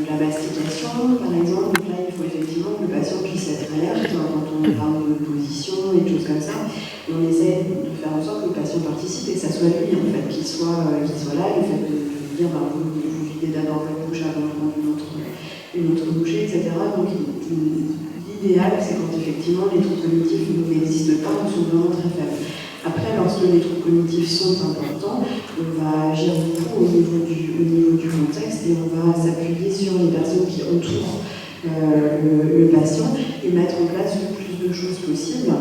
Speaker 9: la mastication, par exemple. Donc là, il faut effectivement que le patient puisse être alerte quand on parle de position et de choses comme ça. On essaie de faire en sorte que le patient participe et que ça soit lui, en fait, qu'il soit là. Le fait de dire, vous videz d'abord votre bouche avant de prendre une autre bouchée, etc. Donc, l'idéal, c'est quand effectivement les troubles cognitifs n'existent pas ou sont vraiment très faibles. Après, lorsque les troubles cognitifs sont importants, on va agir beaucoup au niveau du contexte et on va s'appuyer sur les personnes qui entourent le patient et mettre en place le plus de choses possibles.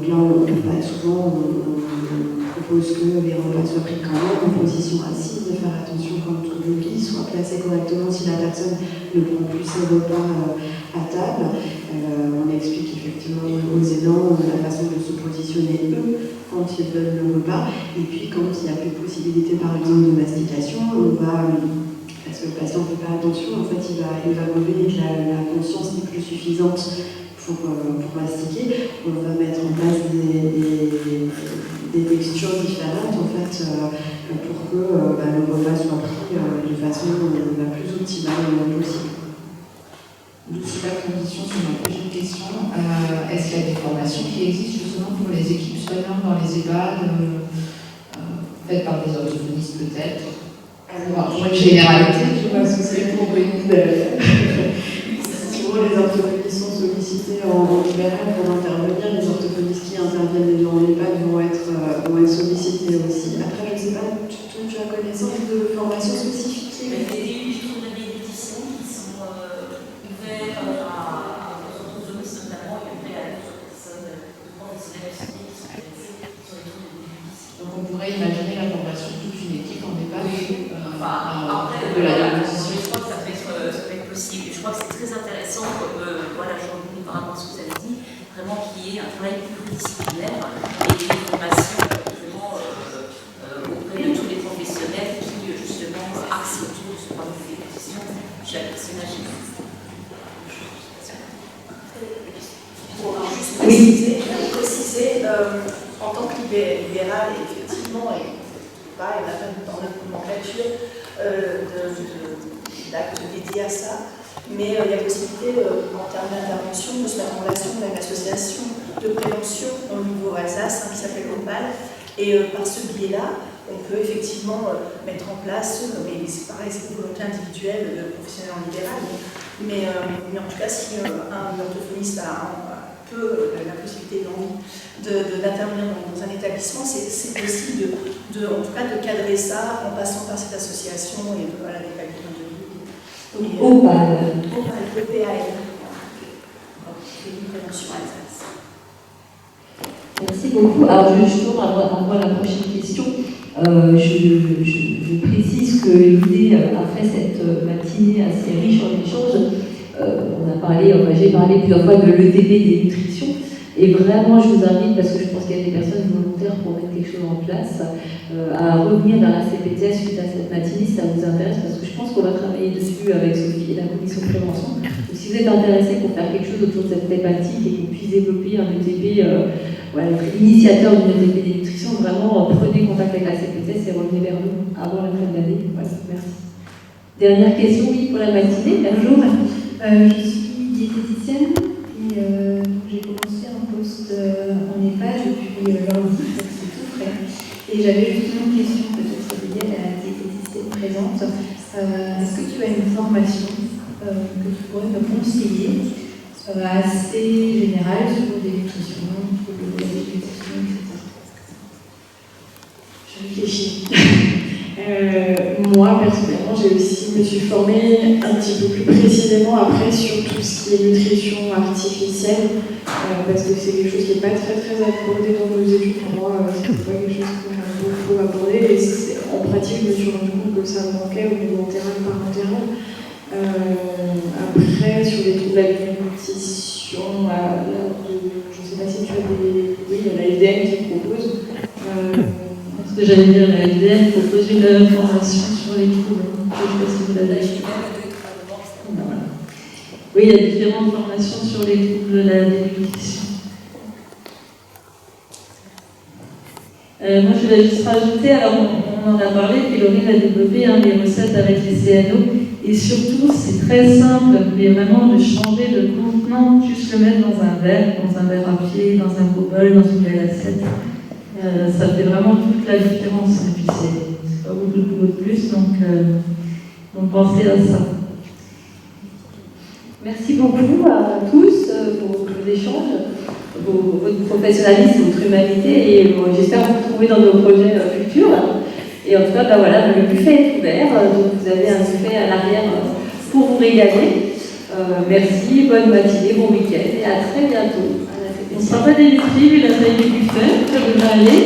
Speaker 9: Donc là, souvent, on propose que les repas soient pris quand même en position assise, de faire attention quand le lit soit placé correctement si la personne ne prend plus ses repas à table. On explique effectivement aux aidants la façon de se positionner eux quand ils donnent le repas. Et puis quand il n'y a plus de possibilité par exemple de mastication, on va, parce que le patient ne fait pas attention, en fait il va lever que la conscience n'est plus suffisante pour mastiquer. On va mettre en place des textures différentes en fait pour que le repas soit pris de façon la plus optimale possible.
Speaker 8: D'où la condition sur ma prochaine question. Est-ce qu'il y a des formations qui existent justement pour les équipes soignantes dans les EHPAD, faites par des orthophonistes peut-être? Pour une généralité, je pense que c'est pour une
Speaker 9: Souvent, les orthophonistes sont sollicités en libéral pour intervenir. Les orthophonistes qui interviennent dans l'EHPAD vont être sollicités aussi. Après, je ne sais pas, tu as connaissance de formations spécifiques?
Speaker 10: Il y a des livres d'habilitation qui sont ouverts à des orthophonistes notamment et après à d'autres personnes, de professionnels qui sont intéressés sur les trucs de l'habilitation.
Speaker 8: Donc on pourrait imaginer la formation de toute une équipe en EHPAD
Speaker 10: après,
Speaker 8: de la position.
Speaker 10: Je crois que ça peut être possible. Je crois que c'est très intéressant, voilà, je rebondis par rapport à ce que vous avez dit, vraiment qu'il y ait un travail pluridisciplinaire et une formation vraiment auprès de tous les professionnels qui justement axent autour de ce point de vue des positions chaque personnage.
Speaker 11: Pour juste préciser, en tant que libéral, effectivement, et on a même dans la nomenclature d'actes dédiés à ça, mais il y a possibilité, en termes d'intervention, de se mettre en relation avec l'association de prévention au niveau Alsace, qui s'appelle Opal, et par ce biais-là, on peut effectivement mettre en place, mais c'est pareil, c'est une volonté individuelle de professionnels en libéral, mais en tout cas, si un orthophoniste a peu la possibilité d'intervenir dans un établissement, c'est possible en tout cas de cadrer ça en passant par cette association et avec la guide de vie.
Speaker 1: Opal.
Speaker 11: EPAL. Une prévention Alsace.
Speaker 1: Merci beaucoup. Alors justement, avant la prochaine question, je précise que l'idée, après cette matinée assez riche en échanges, j'ai parlé plusieurs fois de l'ETP des nutritions, et vraiment je vous invite, parce que je pense qu'il y a des personnes volontaires pour mettre quelque chose en place, à revenir dans la CPTS suite à cette matinée si ça vous intéresse, parce que je pense qu'on va travailler dessus avec Sophie et la commission de prévention. Donc si vous êtes intéressé pour faire quelque chose autour de cette thématique et qu'on puisse développer un ETP, être initiateur d'une ETP des nutritions, vraiment prenez contact avec la CPTS et revenez vers nous avant la fin de l'année. Voilà, merci. Dernière question, oui, pour la matinée. Bonjour.
Speaker 12: Je suis diététicienne et j'ai commencé un poste en EHPAD depuis lundi, donc c'est tout frais. Et j'avais justement une question peut-être liée à la diététicienne présente. Est-ce que tu as une formation que tu pourrais me conseiller assez générale sur des nutritions, sur la nutrition, etc.
Speaker 2: Je réfléchis. Moi, personnellement, me suis formée un petit peu plus précisément après sur tout ce qui est nutrition artificielle, parce que c'est quelque chose qui n'est pas très abordé dans nos études. Pour moi, c'est pas quelque chose qu'on a beaucoup abordé, et en pratique, je me suis rendu compte que ça manquait au niveau entéral par entéral. Après, sur les troubles de l'alimentation, je ne sais pas si tu as oui, il y a la FDN qui propose.
Speaker 13: Ce que j'allais dire, la FDN propose une formation sur les troubles. Je ne sais pas si vous l'avez acheté. Oui, il y a différentes formations sur les troubles de la dénutrition. Moi, je voulais juste rajouter, alors on en a parlé, puis Laurine a développé des recettes avec les CNO, et surtout, c'est très simple, mais vraiment de changer de contenant, juste le mettre dans un verre à pied, dans un gros bol, dans une belle assiette. Ça fait vraiment toute la différence, et puis c'est pas beaucoup de boulot de plus, donc pensez à ça.
Speaker 1: Merci beaucoup à tous pour vos échanges, votre professionnalisme, votre humanité, et j'espère vous retrouver dans nos projets futurs. Et en tout cas, le buffet est ouvert, donc vous avez un buffet à l'arrière pour vous régaler. Merci, bonne matinée, bon week-end, et à très bientôt.
Speaker 13: On ne sera pas dénutris vu la taille du buffet, ça devrait aller.